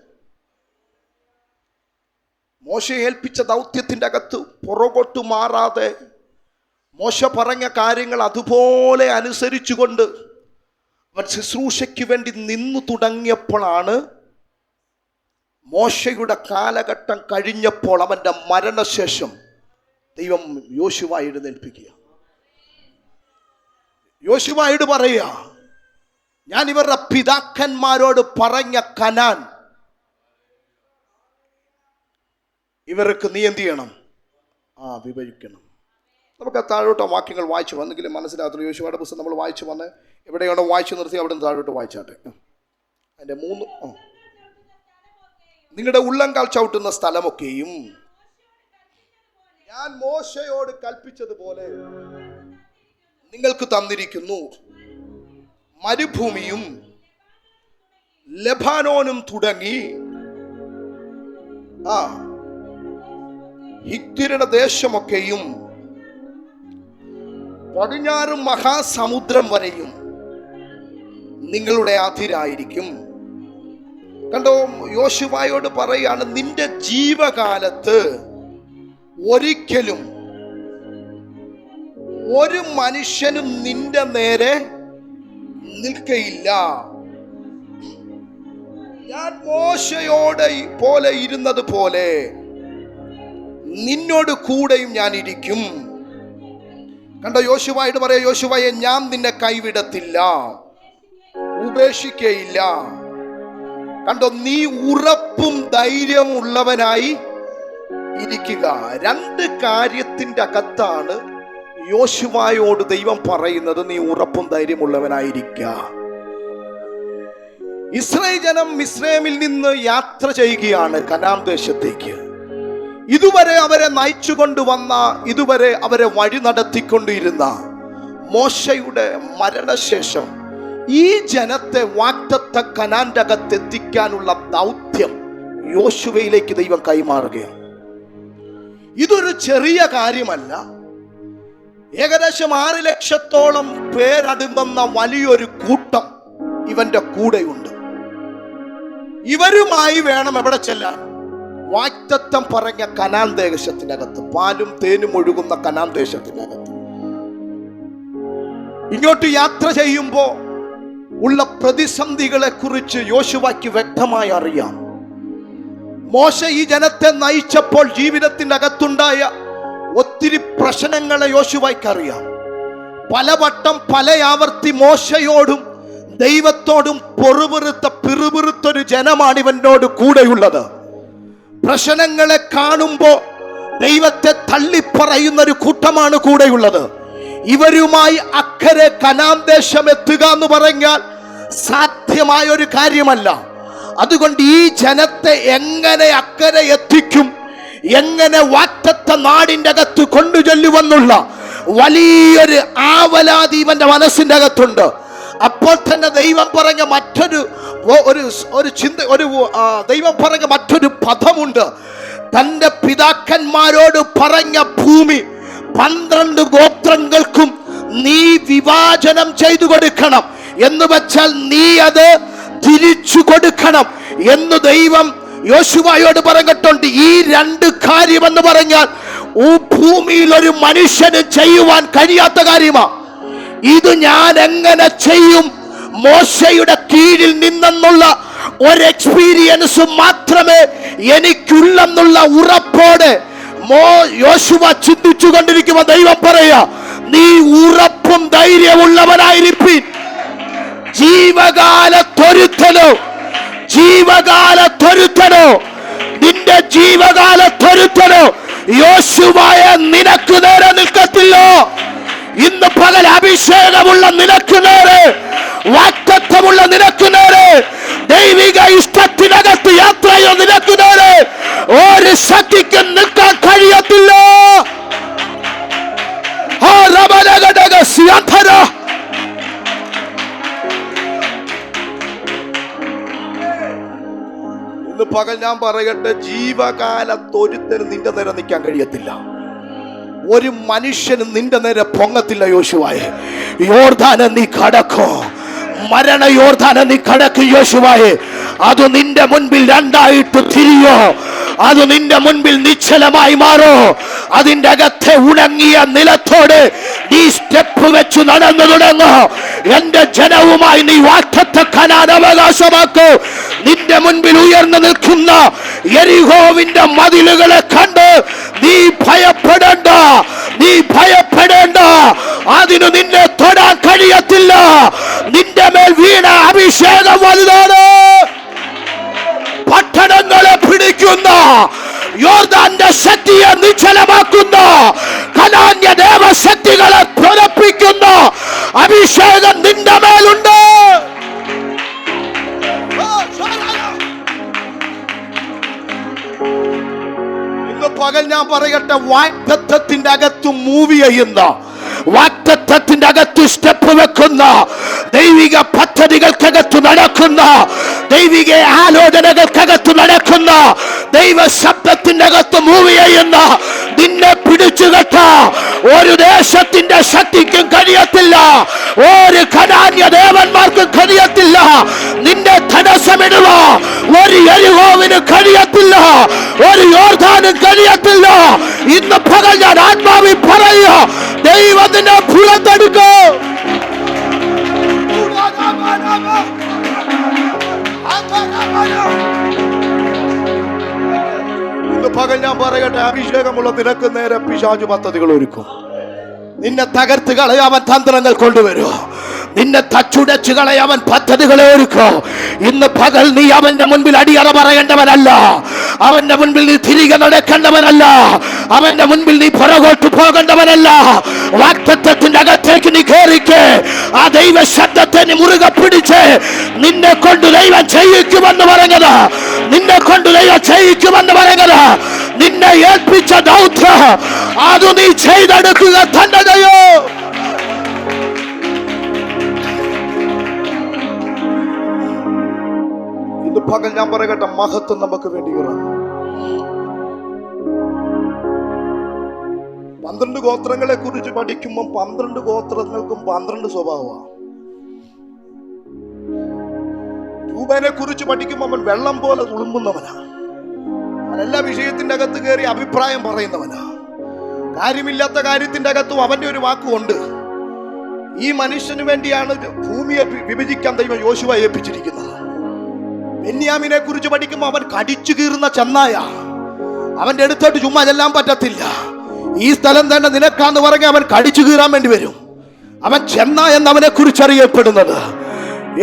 മോശ ഏൽപ്പിച്ച ദൗത്യത്തിൻ്റെ അകത്ത് പുറകോട്ട് മാറാതെ മോശ പറഞ്ഞ കാര്യങ്ങൾ അതുപോലെ അനുസരിച്ചുകൊണ്ട് അവൻ ശുശ്രൂഷയ്ക്ക് വേണ്ടി നിന്നു തുടങ്ങിയപ്പോഴാണ് മോശയുടെ കാലഘട്ടം കഴിഞ്ഞപ്പോൾ അവൻ്റെ മരണശേഷം ദൈവം യോശുവ എഴുന്നേൽപ്പിക്കുക. യോശുവയോട് പറയുക, ഞാൻ ഇവരുടെ പിതാക്കന്മാരോട് പറഞ്ഞ കനാൻ ഇവർക്ക് നീ എന്ത് ചെയ്യണം? വിവരിക്കണം. നമുക്ക് ആ താഴോട്ട് വാക്യങ്ങൾ വായിച്ചു വന്നെങ്കിലും മനസ്സിലാകത്തുള്ളൂ. യോശുവയുടെ പുസ്തകം നമ്മൾ വായിച്ചു വന്ന് എവിടെയാണോ വായിച്ചു നിർത്തി അവിടെ നിന്ന് താഴോട്ട് വായിച്ചാട്ടെ. അതിൻ്റെ 3 നിങ്ങളുടെ ഉള്ളങ്കാൽ ചവിട്ടുന്ന സ്ഥലമൊക്കെയും ഞാൻ മോശയോട് കൽപ്പിച്ചതുപോലെ നിങ്ങൾക്ക് തന്നിരിക്കുന്നു. മരുഭൂമിയും ലെബാനോനും തുടങ്ങി ഹിത്യരുടെ ദേശമൊക്കെയും പടിഞ്ഞാറ് മഹാസമുദ്രം വരെയും നിങ്ങളുടെ അതിരായിരിക്കും. കണ്ടോ, യോശുവയോട് പറയാണ്, നിന്റെ ജീവകാലത്ത് ഒരിക്കലും ഒരു മനുഷ്യനും നിന്റെ നേരെ നിൽക്കയില്ല. ഞാൻ മോശയോട് പോലെ ഇരുന്നത് പോലെ നിന്നോട് കൂടെയും ഞാൻ ഇരിക്കും. കണ്ടോ, യോശുവയോട് പറയാ, യോശുവയെ ഞാൻ നിന്നെ കൈവിടത്തില്ല, ഉപേക്ഷിക്കയില്ല. കണ്ടോ, നീ ഉറപ്പും ധൈര്യവും ഉള്ളവനായി ഇരിക്കുക. 2 കാര്യത്തിന്റെ അകത്താണ് യോശുവയോട് ദൈവം പറയുന്നത്, നീ ഉറപ്പും ധൈര്യമുള്ളവനായിരിക്കുക. ഇസ്രായേൽ ജനം മിസ്രൈമിൽ നിന്ന് യാത്ര ചെയ്യുകയാണ് കനാൻ ദേശത്തേക്ക്. ഇതുവരെ അവരെ നയിച്ചുകൊണ്ടുവന്ന, ഇതുവരെ അവരെ വഴി നടത്തിക്കൊണ്ടിരുന്ന മോശയുടെ മരണശേഷം ഈ ജനത്തെ വാഗ്ദത്ത കനാന്റെ അകത്ത് എത്തിക്കാനുള്ള ദൗത്യം യോശുവയിലേക്ക് ദൈവം കൈമാറുകയാണ്. ഇതൊരു ചെറിയ കാര്യമല്ല. ഏകദേശം 6 ലക്ഷത്തോളം പേരടങ്ങുന്ന വലിയൊരു കൂട്ടം ഇവന്റെ കൂടെയുണ്ട്. ഇവരുമായി വേണം എവിടെ ചെല്ലാൻ? വാഗ്ദത്തം പറഞ്ഞ കനാൻ ദേശത്തിനകത്ത്, പാലും തേനും ഒഴുകുന്ന കനാൻ ദേശത്തിനകത്ത്. ഇങ്ങോട്ട് യാത്ര ചെയ്യുമ്പോൾ ഉള്ള പ്രതിസന്ധികളെ കുറിച്ച് യോശുവയ്ക്ക് വ്യക്തമായി അറിയാം. മോശ ഈ ജനത്തെ നയിച്ചപ്പോൾ ജീവിതത്തിന്റെ അകത്തുണ്ടായ ഒത്തിരി പ്രശ്നങ്ങളെ യോശുവയ്ക്ക് അറിയാം. പലവട്ടം പല ആവർത്തി മോശയോടും ദൈവത്തോടും പിറുപിറുത്തൊരു ജനമാണ് ഇവനോട് കൂടെയുള്ളത്. പ്രശ്നങ്ങളെ കാണുമ്പോൾ ദൈവത്തെ തള്ളിപ്പറയുന്ന ഒരു കൂട്ടമാണ് കൂടെയുള്ളത്. ഇവരുമായി അക്കരെ കനാൻ ദേശം എത്തുക എന്ന് പറഞ്ഞാൽ സാധ്യമായ ഒരു കാര്യമല്ല. അതുകൊണ്ട് ഈ ജനത്തെ എങ്ങനെ അക്കരെ എത്തിക്കും, എങ്ങനെ വാഗ്ദത്ത നാടിന്റെ അകത്ത് കൊണ്ടുചൊല്ലുമെന്നുള്ള വലിയൊരു ആവലാതി ഇവന്റെ മനസ്സിന്റെ അകത്തുണ്ട്. അപ്പോൾ തന്നെ ദൈവം പറഞ്ഞ മറ്റൊരു പദമുണ്ട്. തന്റെ പിതാക്കന്മാരോട് പറഞ്ഞ ഭൂമി 12 ഗോത്രങ്ങൾക്കും നീ വിഭാജനം ചെയ്തു കൊടുക്കണം എന്ന് വെച്ചാൽ നീ അത് തിരിച്ചു കൊടുക്കണം എന്ന് ദൈവം യോശുവയോട് പറഞ്ഞിട്ടുണ്ട്. ഈ 2 കാര്യമെന്ന് പറഞ്ഞാൽ ഭൂമിയിൽ ഒരു മനുഷ്യന് ചെയ്യുവാൻ കഴിയാത്ത കാര്യമാണ്. ഇത് ഞാൻ എങ്ങനെ ചെയ്യും? മോശയുടെ കീഴിൽ നിന്നുള്ള ഒരു എക്സ്പീരിയൻസ് മാത്രമേ എനിക്കുള്ളെന്നുള്ള ഉറപ്പോടെ യോശുവ ചിന്തിച്ചു കൊണ്ടിരിക്കുമ്പോൾ ദൈവം പറയാ, നീ ഉറപ്പും ധൈര്യമുള്ളവനായിരിക്കും. ജീവകാലത്തൊരുത്തനോ നിന്റെ ജീവകാലത്തൊരുത്തനോ യോശുവയെ നിനക്ക് നേരെ നിൽക്കത്തില്ല. ഇന്ന് പകൽ അഭിഷേകമുള്ള നിനക്ക് നേരെ, വാഗ്ദത്തമുള്ള നിനക്ക് നേരെ, ദൈവിക ഇഷ്ടത്തിനകത്ത് യാത്ര ചെയ്യുന്ന നിനക്ക് നേരെ ഒരു ശക്തിക്കും നിൽക്കാൻ കഴിയത്തില്ല. ഇന്ന് പകൽ ഞാൻ പറയട്ടെ, ജീവകാലത്തൊരുത്തരും നിന്റെ നേരെ നിൽക്കാൻ കഴിയത്തില്ല. ഒരു മനുഷ്യനും നിന്റെ നേരെ പൊങ്ങത്തില്ല. യോശുവായെ, യോർദാനെ നീ കടക്കോ, മരണ യോർദാനെ നീ കടക്കും. യോശുവായെ, അത് നിന്റെ മുൻപിൽ രണ്ടായിട്ട് തിരിയോ, അത് നിന്റെ മുൻപിൽ നിശ്ചലമായി മാറോ. അതിന്റെ അകത്തെ ഉണങ്ങിയ നിലത്തോട് നീ സ്റ്റെപ്പ് വെച്ച് നടന്നു തുടങ്ങോ. എന്റെ ജനവുമായി നീ വാഗ്ദത്ത കനാൻ അവകാശമാക്കൂ. നിന്റെ മുൻപിൽ ഉയർന്നു നിൽക്കുന്ന യെരിഹോവിന്റെ മതിലുകളെ കണ്ട് നീ ഭയപ്പെടേണ്ട. അതിനു നിന്നെ തൊടാൻ കഴിയത്തില്ല. നിന്റെ മേൽ വീണ അഭിഷേകം വലുതാണ്. പട്ടണങ്ങളെ പിടിക്കുന്ന, യോർദാന്റെ ശക്തിയെ നിശ്ചലമാക്കുന്ന, കനാന്യ ദേവശക്തികളെ ത്വരപ്പിക്കുന്ന അഭിഷേകം നിന്റെ മേലുണ്ട്. ഇന്ന് പകൽ ഞാൻ പറയട്ടെ, വാഗ്ദത്തത്തിന്റെ അകത്ത് മൂവ് ചെയ്യുന്ന, വാഗ്ദത്തത്തിന്റെ അകത്ത് സ്റ്റെപ്പ് വെക്കുന്ന, ദൈവിക പദ്ധതികൾക്കകത്ത് നടക്കുന്ന, ദൈവിക ആലോചനകൾക്കകത്ത് നടക്കുന്ന, ദൈവ ശബ്ദത്തിന്റെ അകത്ത് മൂവ് ചെയ്യുന്ന, നിന്നെ പിടിച്ചുകെട്ട ഒരു ദേശത്തിന്റെ ശക്തിക്കും കഴിയത്തില്ല. ഒരു കനാന്യ ദേവന്മാർക്കും കഴിയത്തില്ല. നിന്നെ തടസ്സമിടുക ഒരു യെരിഹോവിന് കഴിയത്തില്ല. ഒരു യോർദാനും കഴിയത്തില്ല. ഇന്ന് പകൽ ഞാൻ ആത്മാവിൽ പറയുക, ദൈവത്തിനെ പുറത്തെടുക്കൂ. ഇന്ന് പകൽ ഞാൻ പറയട്ടെ, അഭിഷേകമുള്ള നിനക്ക് നേരെ പിശാചു പദ്ധതികൾ ഒരുക്കും. നിന്നെ തകർത്ത് കളയാൻ തന്ത്രങ്ങൾ കൊണ്ടുവരൂ. നിന്നെ തച്ചുടച്ചു കളയാൻ പദ്ധതികളെ ഒരുക്കോ. ഇന്ന് പകൽ നീ അവന്റെ മുൻപിൽ അടിയറ പറയേണ്ടവനല്ല. അവന്റെ മുൻപിൽ നീ തിരികെ നടക്കേണ്ടവനല്ല. അവന്റെ മുൻപിൽ നീ പുറകോട്ട് പോകേണ്ടവനല്ല. വാഗ്ദത്തത്തിന്റെ അകത്തേക്ക് നീ കയറിക്ക്. ആ ദൈവ ശബ്ദത്തെ നീ മുറുകെ പിടിച്ച്, നിന്നെ കൊണ്ട് ദൈവം ചെയ്യിക്കുമെന്ന് പറഞ്ഞത്, നിന്നെ കൊണ്ട് ദൈവം ചെയ്യിക്കുമെന്ന് പറഞ്ഞത്, നിന്നെ ഏൽപ്പിച്ച ദൗത്യം അത് നീ ചെയ്തെടുക്കുക തന്നെ ചെയ്യോ. ഇന്ന് പകൽ ഞാൻ പറയട്ടെ, മഹത്വം നമുക്ക് വേണ്ടി ഉറങ്ങും. 12 ഗോത്രങ്ങളെ കുറിച്ച് പഠിക്കുമ്പോൾ 12 ഗോത്രങ്ങൾക്കും 12 സ്വഭാവമാണ്. രൂപനെ കുറിച്ച് പഠിക്കുമ്പോൾ അവൻ വെള്ളം പോലെ തുളുമ്പുന്നവനാ. എല്ലാ വിഷയത്തിന്റെ അകത്ത് കയറി അഭിപ്രായം പറയുന്നവനാ. കാര്യമില്ലാത്ത കാര്യത്തിന്റെ അകത്തും അവന്റെ ഒരു വാക്കുണ്ട്. ഈ മനുഷ്യന് വേണ്ടിയാണ് ഭൂമിയെ വിഭജിക്കാൻ ദൈവം യോശുവയെ ഏൽപ്പിച്ചിരിക്കുന്നത്. ബെന്യാമിനെ കുറിച്ച് പഠിക്കുമ്പോൾ അവൻ കടിച്ചു കീറുന്ന ചെന്നായ. അവന്റെ അടുത്തോട്ട് ചുമ്മാ ചെല്ലാൻ പറ്റത്തില്ല. ഈ സ്ഥലം തന്നെ നിനക്കാന്ന് പറഞ്ഞ അവൻ കടിച്ചു കീറാൻ വേണ്ടി വരും. അവൻ ചെന്നായ എന്നവനെ കുറിച്ച് അറിയപ്പെടുന്നത്.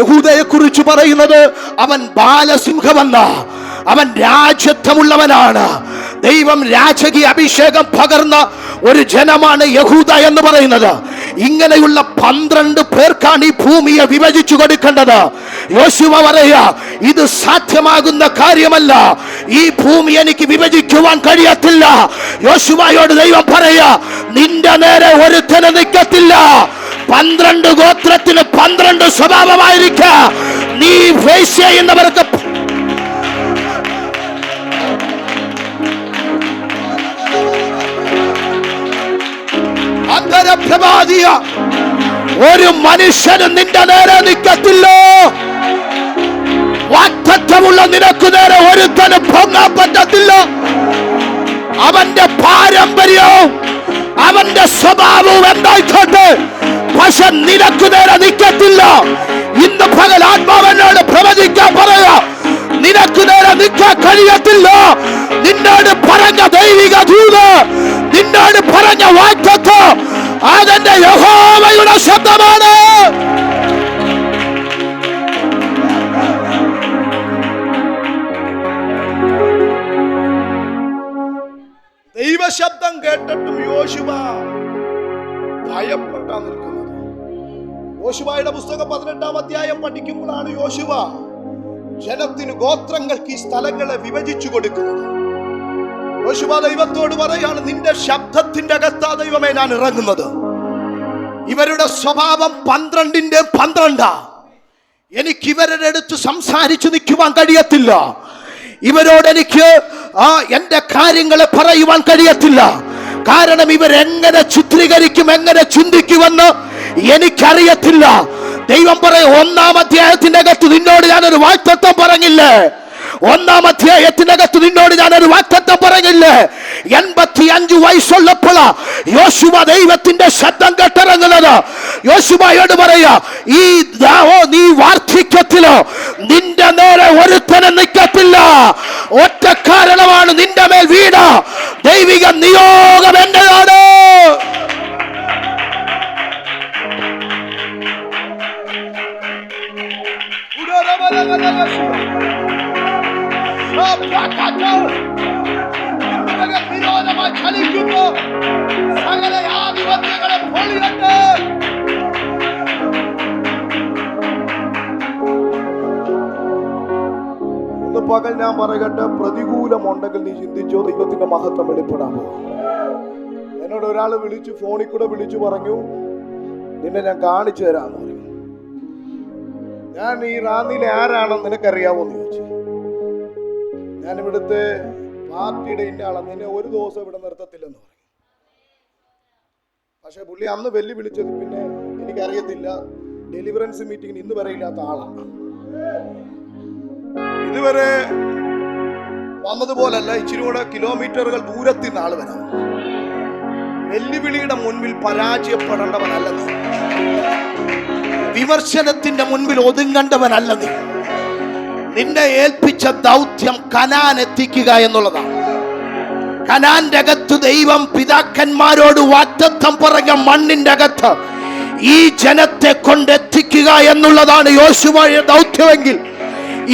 യഹൂദയെ കുറിച്ച് പറയുന്നത് അവൻ ബാലസിംഹമെന്ന, അവൻ രാജ്യത്വമുള്ളവനാണ്. ദൈവം രാജകീയ അഭിഷേകം പകർന്ന ഒരു ജനമാണ് യഹൂദ എന്ന് പറയുന്നത്. ഇങ്ങനെയുള്ള 12 പേർക്കാണ് ഈ ഭൂമിയെ വിഭജിച്ചു കൊടുക്കേണ്ടത്. യോശുവ പറയാ, ഇത് സാധ്യമാകുന്ന കാര്യമല്ല. ഈ ഭൂമി എനിക്ക് വിഭജിക്കുവാൻ കഴിയത്തില്ല. യോശുവയോട് ദൈവം പറയാ, നിന്റെ നേരെ ഒരുത്തന് നിൽക്കത്തില്ല. 12 ഗോത്രത്തിന് 12 സ്വഭാവമായിരിക്ക. നീ ഫേസ് ചെയ്യുന്നവർക്ക് ഒരു മനുഷ്യനും നിന്റെ നേരെ നിൽക്കത്തില്ല. വാഗ്ദത്തമുള്ള നിനക്ക് നേരെ ഒരുത്തനും പൊങ്ങാൻ പറ്റത്തില്ല. അവന്റെ പാരമ്പര്യവും അവന്റെ സ്വഭാവവും എന്തായിക്കോട്ടെ, പക്ഷെ നിനക്ക് നേരെ നിൽക്കത്തില്ല. ഇന്ന് പകൽ ആത്മാവനോട് പ്രവചിക്കാൻ പറയാ, നിനക്ക് നേരെ നിൽക്കാൻ കഴിയത്തില്ല. നിന്നോട് പറഞ്ഞ ദൈവിക ദൂത്, നിന്നോട് പറഞ്ഞ വാഗ്ദത്തം അതെന്റെ യഹോവയുടെ ശബ്ദമാണ്. ദൈവശബ്ദം കേട്ടിട്ടും യോശുവ ഭയപ്പെട്ടാ നിൽക്കുന്നത്. യോശുവയുടെ പുസ്തകം 18-ാം അധ്യായം പഠിക്കുമ്പോഴാണ് യോശുവ ജനത്തിന്, ഗോത്രങ്ങൾക്ക് ഈ സ്ഥലങ്ങളെ വിഭജിച്ചു കൊടുക്കുന്നത്. യോശുവ ദൈവത്തോട് പറയാണ്, നിന്റെ ശബ്ദത്തിന്റെ അകത്താ ദൈവമേ ഞാൻ ഇറങ്ങുന്നത്. ഇവരുടെ സ്വഭാവം 12-ന്റെ 12. എനിക്ക് ഇവരുടെ അടുത്ത് സംസാരിച്ചു നിൽക്കുവാൻ കഴിയത്തില്ല. ഇവരോട് എനിക്ക് എന്റെ കാര്യങ്ങളെ പറയുവാൻ കഴിയത്തില്ല. കാരണം ഇവരെങ്ങനെ ചിത്രീകരിക്കും, എങ്ങനെ ചിന്തിക്കുമെന്ന് എനിക്കറിയത്തില്ല. ദൈവം പറയും, 1-ാം അധ്യായത്തിനകത്ത് നിന്നോട് ഞാനൊരു വാഗ്ദത്തം പറഞ്ഞില്ലേ? 1-ാം അധ്യായത്തിനകത്ത് നിന്നോട് ഞാനൊരു വാഗ്ദത്തം പറഞ്ഞില്ലേ? 85 വയസ്സുള്ളപ്പോൾ യോശുവ ദൈവത്തിന്റെ ശബ്ദം കേട്ടിറങ്ങുന്നത്. യോശുവയോട് പറയാ, നീ വാർദ്ധക്യത്തിലോ നിന്റെ നേരെ ഒരുത്തനും നിൽക്കത്തില്ല. ഒറ്റ കാരണമാണ്, നിന്റെ മേൽ വീട് ദൈവിക നിയോഗം എന്റെയാണ്. ഇന്ന് പകൽ ഞാൻ പറയട്ടെ, പ്രതികൂലമുണ്ടെങ്കിൽ നീ ചിന്തിച്ചോ, ദൈവത്തിന്റെ മഹത്വം വെളിപ്പെടാമോ? എന്നോട് ഒരാൾ വിളിച്ചു, ഫോണിൽ കൂടെ വിളിച്ചു പറഞ്ഞു, നിന്നെ ഞാൻ കാണിച്ചു തരാന്ന് പറഞ്ഞു. ഞാൻ ഈ റാന്നിയിലെ ആരാണെന്ന് നിനക്കറിയാവോ എന്ന് ചോദിച്ചു. ഞാൻ ഇവിടുത്തെ പാർട്ടിയുടെ ഇന്ന ആളാണ്, നിന്നെ ഒരു ദിവസം ഇവിടെ നിർത്തത്തില്ലെന്ന് പറഞ്ഞു. പക്ഷെ പുള്ളി അന്ന് വെല്ലുവിളിച്ചത് പിന്നെ എനിക്കറിയത്തില്ല, ഡെലിവറൻസ് മീറ്റിംഗിന് ഇന്ന് വരെ ഇല്ലാത്ത ആളാണ്. ഇതുവരെ വന്നതുപോലല്ല, ഇച്ചിരി കൂടെ കിലോമീറ്ററുകൾ ദൂരത്തിൽ നിന്ന് ആള് വരാം. വെല്ലുവിളിയുടെ മുൻപിൽ പരാജയപ്പെടേണ്ടവനല്ല നീ. വിമർശനത്തിന്റെ മുൻപിൽ ഒതുങ്ങേണ്ടവനല്ല നീ. നിന്നെ ഏൽപ്പിച്ച ദൗത്യം കനാൻ എത്തിക്കുക എന്നുള്ളതാണ്. കനാന്റെ അകത്ത് ദൈവം പിതാക്കന്മാരോട് വാഗ്ദത്തം പറഞ്ഞ മണ്ണിന്റെ അകത്ത് ഈ ജനത്തെ കൊണ്ടെത്തിക്കുക എന്നുള്ളതാണ് യോശുവയുടെ ദൗത്യമെങ്കിൽ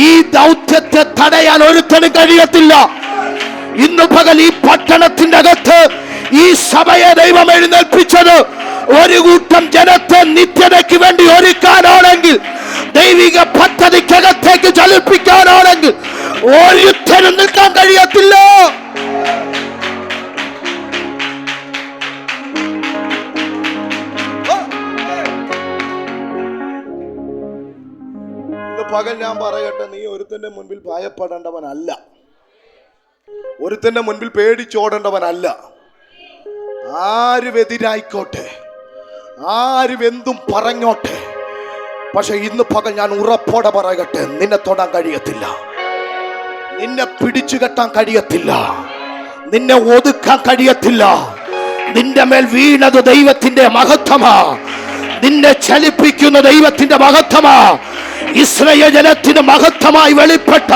ഈ ദൗത്യത്തെ തടയാൻ ഒരുത്തനും കഴിയത്തില്ല. ഇന്ന് പകൽ ഈ പട്ടണത്തിന്റെ അകത്ത് ഈ സഭയെ ദൈവം എഴുന്നേൽപ്പിച്ചത് ഒരു കൂട്ടം ജനത്തെ നിത്യതയ്ക്ക് വേണ്ടി ഒരുക്കാനാണെങ്കിൽ, ദൈവിക പദ്ധതിക്കകത്തേക്ക് ചലിപ്പിക്കാനാണെങ്കിൽ ഒരുത്തനും നിൽക്കാൻ കഴിയത്തില്ല. പകൽ ഞാൻ പറയട്ടെ, നീ ഒരുത്തന്റെ മുൻപിൽ ഭയപ്പെടേണ്ടവനല്ല, ഒരുത്തന്റെ മുൻപിൽ പേടിച്ചോടേണ്ടവനല്ല. ആരും എതിരായിക്കോട്ടെ, ആരും എന്തും പറഞ്ഞോട്ടെ, പക്ഷെ ഇന്ന് പകൽ ഞാൻ ഉറപ്പോടെ പറയട്ടെ, നിന്നെ തൊടാൻ കഴിയത്തില്ല, നിന്നെ പിടിച്ചു കെട്ടാൻ കഴിയത്തില്ല, നിന്നെ ഒതുക്കാൻ കഴിയത്തില്ല. നിന്റെ മേൽ വീണത് ദൈവത്തിന്റെ മഹത്വമാ, നിന്നെ ചലിപ്പിക്കുന്ന ദൈവത്തിന്റെ മഹത്വമാ. ഇസ്രായേൽ ജനത്തിന് മഹത്വമായി വെളിപ്പെട്ട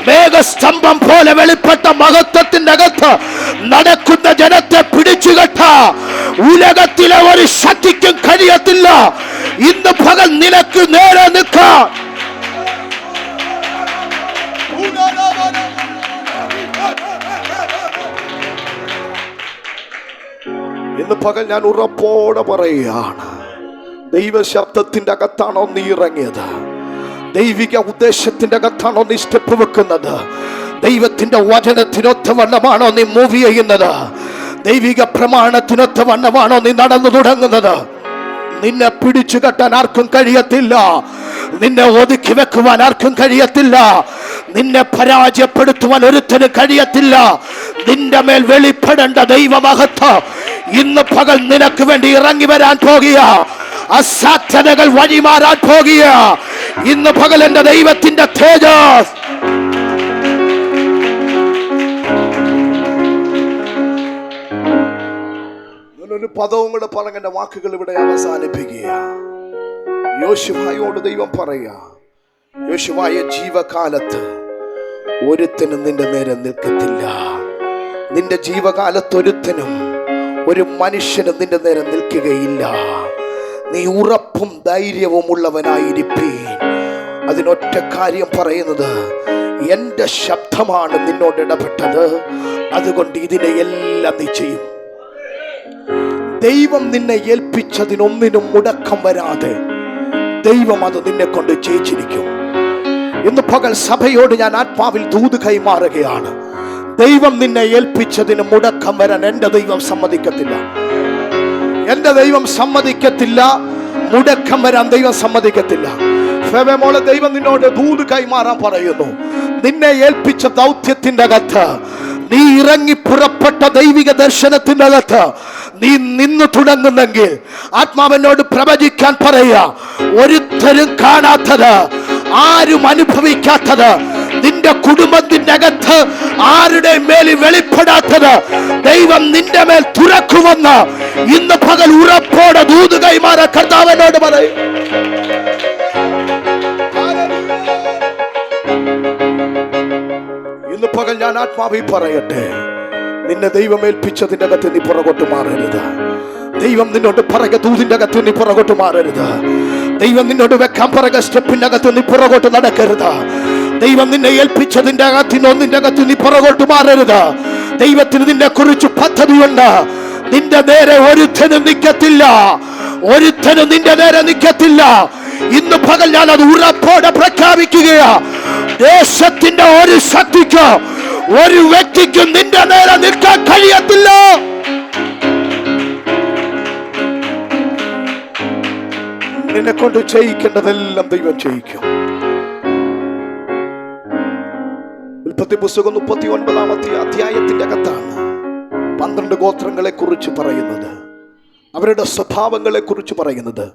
മേഘസ്തംഭം പോലെ വെളിപ്പെട്ട മഹത്വത്തിന്റെ അകത്ത് നടക്കുന്ന ജനത്തെ പിടിച്ചുകെട്ട ഉലകത്തിലെ ഒരു ശക്തിക്കും കഴിയത്തില്ല. ഇന്ന് പകൽ നിനക്ക് നേരെ നിൽക്കാൻ ഇന്ന് പകൽ ഞാൻ ഉറപ്പോടെ പറയുകയാണ്, ദൈവശബ്ദത്തിന്റെ അകത്താണോ നീ ഇറങ്ങിയത്? ദൈവിക ഉദ്ദേശത്തിന്റെ അകത്താണോ നീ സ്റ്റെപ്പ് വെക്കുന്നത്? ദൈവത്തിന്റെ വചനത്തിനൊത്ത വണ്ണമാണോ നീ മൂവ് ചെയ്യുന്നത്? ദൈവിക പ്രമാണത്തിനൊത്ത വണ്ണമാണോ നീ നടന്നു തുടങ്ങുന്നത്? നിന്നെ പിടിച്ചു കെട്ടാൻ ആർക്കും കഴിയത്തില്ല, നിന്നെ ഒതുക്കി വെക്കുവാൻ ആർക്കും കഴിയത്തില്ല, നിന്നെ പരാജയപ്പെടുത്തുവാൻ ഒരുത്തനും കഴിയത്തില്ല. നിന്റെ മേൽ വെളിപ്പെടേണ്ട ദൈവമഹത്വം ഇന്ന് പകൽ നിനക്ക് വേണ്ടി ഇറങ്ങി വരാൻ പോകുക. അസാധ്യതകൾ വഴിമാറാൻ പോകുക. ഇന്ന് പകൽ എന്റെ ദൈവത്തിന്റെ തേജസ് ഒരു പദവും കൂടെ പറഞ്ഞ എന്റെ വാക്കുകൾ ഇവിടെ അവസാനിപ്പിക്കുക. യോശുവയോട് ദൈവം പറയുക, യോശുവയെ ജീവകാലത്ത് ഒരുത്തനും നിന്റെ നേരെ നിൽക്കത്തില്ല. നിന്റെ ജീവകാലത്തൊരുത്തനും ഒരു മനുഷ്യനും നിന്റെ നേരെ നിൽക്കുകയില്ല. നീ ഉറപ്പും ധൈര്യവും ഉള്ളവനായിരിപ്പീൻ. അതിനൊറ്റ കാര്യം പറയുന്നത്, എൻ്റെ ശബ്ദമാണ് നിന്നോട് ഇടപെട്ടത്, അതുകൊണ്ട് ഇതിനെ എല്ലാം നീ ചെയ്യും. ദൈവം നിന്നെ ഏൽപ്പിച്ചതിനൊന്നിനും മുടക്കം വരാതെ ദൈവം അത് നിന്നെ കൊണ്ട് ചെയ്യിച്ചിരിക്കും. ഇന്ന് പകൽ സഭയോട് ഞാൻ ആത്മാവിൽ ദൂത് കൈമാറുകയാണ്. ദൈവം നിന്നെ ഏൽപ്പിച്ചതിന് മുടക്കം വരാൻ എൻ്റെ ദൈവം സമ്മതിക്കത്തില്ല. എൻ്റെ ദൈവം സമ്മതിക്കത്തില്ല. മുടക്കം വരാൻ ദൈവം സമ്മതിക്കത്തില്ല. മോളെ, ദൈവം നിന്നോട് ദൂത് കൈമാറാൻ പറയുന്നു. നിന്നെ ഏൽപ്പിച്ച ദൗത്യത്തിന്റെ അകത്ത്, നീ ഇറങ്ങി പുറപ്പെട്ട ദൈവിക ദർശനത്തിന്റെ അകത്ത് നീ നിന്ന് തുടങ്ങുന്നെങ്കിൽ ആത്മാവിനോട് പ്രവചിക്കാൻ പറയുക. ഒരുത്തരും കാണാത്തത്, ആരും അനുഭവിക്കാത്തത്, നിന്റെ കുടുംബത്തിന്റെ അകത്ത് ആരുടെ മേലിൽ വെളിപ്പെടാത്തത് ദൈവം നിന്റെ മേൽ തുറക്കുമെന്ന് ഇന്ന് പകൽ ഉറപ്പോടെ ദൂത് കൈമാറാൻ കർത്താവിനോട് പറയും. ഇന്ന് പകൽ ഞാൻ ആത്മാവിൽ പറയട്ടെ, നിന്നെ ദൈവം ഏൽപ്പിച്ചതിന്റെ അകത്ത് നീ പുറകോട്ട് മാറരുത്. ദൈവം നിന്നോട് പറയ ദൂതിന്റെ അകത്ത് നീ പുറകോട്ട് മാറരുത്. ദൈവം നിന്നോട് വെക്കാൻ പറയ സ്റ്റെപ്പിന്റെ അകത്ത് നീ പുറകോട്ട് നടക്കരുത്. ദൈവം നിന്നെ ഏൽപ്പിച്ചതിന്റെ അകത്തിനൊന്നിന്റെ അകത്ത് നീ പുറകോട്ട് മാറരുത്. ദൈവത്തിന് നിന്നെ കുറിച്ച് പദ്ധതിയുണ്ട്. നിന്റെ നേരെ ഒരുത്തനും നിൽക്കത്തില്ല. ഒരുത്തനും നിന്റെ നേരെ നിൽക്കത്തില്ല. ഇന്ന് പകൽ ഞാൻ അത് ഉറപ്പോടെ പ്രഖ്യാപിക്കുകയാ. ദേശത്തിന്റെ ഒരു ശക്തിക്ക്, ഒരു വ്യക്തിക്കും നിന്റെ നേരെ നിൽക്കാൻ കഴിയത്തില്ല. നിന്നെ കൊണ്ട് ചെയ്യിക്കേണ്ടതെല്ലാം ദൈവം ചെയ്യിക്കും. ഉൽപ്പത്തി പുസ്തകം 39-ാമത്തെ അധ്യായത്തിന്റെ അകത്താണ് 12 ഗോത്രങ്ങളെ കുറിച്ച് പറയുന്നത്, അവരുടെ സ്വഭാവങ്ങളെ കുറിച്ച് പറയുന്നത്.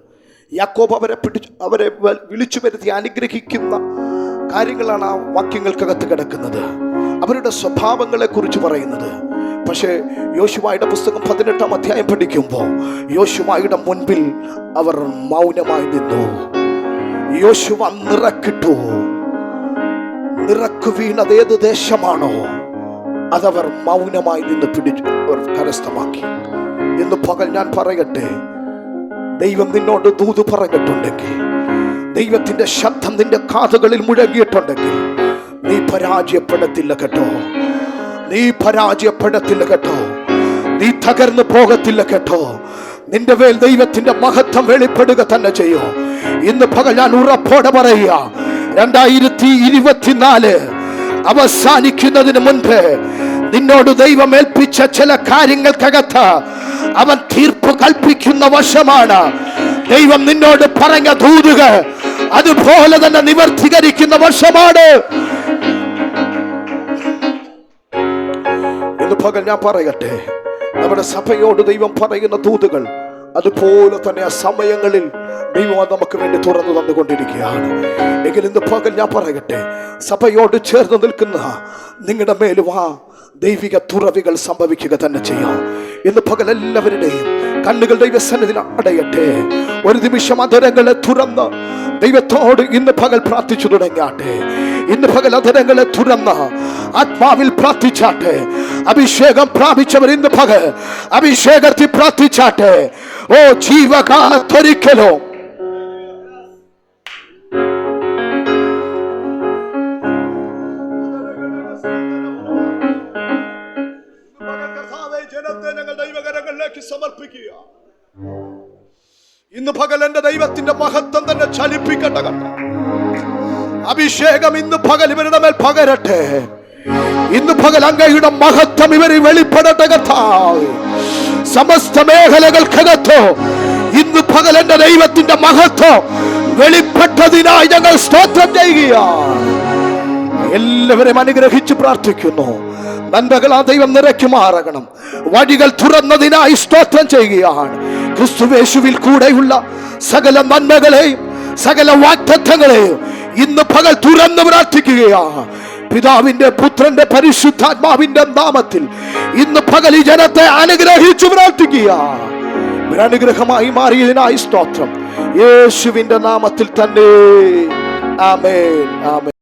യാക്കോബ് അവരെ വിളിച്ചു വരുത്തി അനുഗ്രഹിക്കുന്ന കാര്യങ്ങളാണ് ആ വാക്യങ്ങൾക്കകത്ത് കിടക്കുന്നത്. അവരുടെ സ്വഭാവങ്ങളെ കുറിച്ച് പറയുന്നത്. പക്ഷേ യോശുവയുടെ പുസ്തകം 18-ാം അധ്യായം പഠിക്കുമ്പോൾ യോശുവയുടെ മുൻപിൽ അവർ മൗനമായി നിന്നു. യോശുവ നിറക്കിട്ടു. നിറക്ക് വീണത് ഏത് ദേശമാണോ അതവർ മൗനമായി നിന്ന് കരസ്ഥമാക്കി. ഇന്ന് പകൽ ഞാൻ പറയട്ടെ, ദൈവം നിന്നോട് ദൂത് പറഞ്ഞിട്ടുണ്ടെങ്കിൽ, ദൈവത്തിന്റെ ശബ്ദം നിന്റെ കാതുകളിൽ മുഴങ്ങിയിട്ടുണ്ടെങ്കിൽ നീ പരാജയപ്പെടത്തില്ല കേട്ടോ. നീ പരാജയപ്പെടത്തില്ല കേട്ടോ. നീ തകർന്നു പോകത്തില്ല കേട്ടോ. നിന്റെ മേൽ ദൈവത്തിന്റെ മഹത്വം വെളിപ്പെടുക തന്നെ ചെയ്യോ. ഇന്ന് പകൽ ഞാൻ ഉറപ്പോടെ പറയുക, 2024 അവസാനിക്കുന്നതിന് മുൻപ് നിന്നോട് ദൈവം ഏൽപ്പിച്ച ചില കാര്യങ്ങൾക്കകത്ത് അവൻ തീർപ്പ് കൽപ്പിക്കുന്ന വർഷമാണ്. ദൈവം നിന്നോട് പറഞ്ഞ ദൂതുകൾ അതുപോലെ തന്നെ നിവർത്തീകരിക്കുന്ന വർഷമാണ്. ഇന്ന് പകൽ ഞാൻ പറയട്ടെ, നമ്മുടെ സഭയോട് ദൈവം പറയുന്ന ദൂതുകൾ അതുപോലെ തന്നെ ആ സമയങ്ങളിൽ ദൈവം നമുക്ക് വേണ്ടി തുറന്നു തന്നുകൊണ്ടിരിക്കുകയാണ്. എങ്കിൽ ഇന്ന് പകൽ ഞാൻ പറയട്ടെ, സഭയോട് ചേർന്ന് നിൽക്കുന്ന നിങ്ങളുടെ മേൽ ദൈവിക തുറവികൾ സംഭവിക്കുക തന്നെ ചെയ്യാം. ഇന്ന് പകൽ എല്ലാവരുടെയും കണ്ണുകൾ ദൈവസന്നിധിയിൽ അടയട്ടെ. ഒരു നിമിഷം അധരങ്ങളെ തുറന്ന് ദൈവത്തോട് ഇന്ന് പകൽ പ്രാർത്ഥിച്ചു തുടങ്ങാട്ടെ. ഇന്ന് പകൽ അധരങ്ങളെ തുറന്ന് ആത്മാവിൽ പ്രാർത്ഥിച്ചാട്ടെ. അഭിഷേകം പ്രാപിച്ചവർ ഇന്ന് പകൽ അഭിഷേകത്തിൽ പ്രാർത്ഥിച്ചാട്ടെ. ഓ ജീവകാലത്തൊരിക്കലോ ജനത്തെ ഞങ്ങൾ ദൈവകരങ്ങളിലേക്ക് സമർപ്പിക്കുക. ഇന്ന് പകൽ എന്റെ ദൈവത്തിന്റെ മഹത്വം തന്നെ ചലിപ്പിക്കട്ടെ. അഭിഷേകം ഇന്ന് പകൽ ഇവരുടെ മേൽ പകരട്ടെ. ഇന്ന് പകൽ അങ്ങയുടെ മഹത്വം ഇവരിൽ വെളിപ്പെടട്ടെ കർത്താവേ. സമസ്ത മേഖലകൾക്കകത്തോ ഇന്ന് പകൽ എന്റെ ദൈവത്തിന്റെ മഹത്വം വെളിപ്പെട്ടതിനായി ഞങ്ങൾ സ്തോത്രം ചെയ്യുകയാണ്. എല്ലാവരെയും അനുഗ്രഹിച്ച് പ്രാർത്ഥിക്കുന്നു. നന്മകൾ ആ ദൈവം നിറയ്ക്കുമാറാകണം. വഴികൾ തുറന്നതിനായി സ്തോത്രം ചെയ്യുകയാണ്. ക്രിസ്തുയേശുവിൽ കൂടെയുള്ള സകല നന്മകളെയും സകല വാഗ്ദത്തങ്ങളെയും ഇന്ന് പകൽ തുറന്ന് പ്രാർത്ഥിക്കുകയാണ്. പിതാവിന്റെ പുത്രന്റെ പരിശുദ്ധാത്മാവിന്റെ നാമത്തിൽ ഇന്ന് പകൽ ഈ ജനത്തെ അനുഗ്രഹിച്ചു പ്രാർത്ഥിക്കുക. അനുഗ്രഹമായി മാറിയതിനായി സ്തോത്രം. യേശുവിന്റെ നാമത്തിൽ തന്നെ ആമേൻ, ആമേൻ.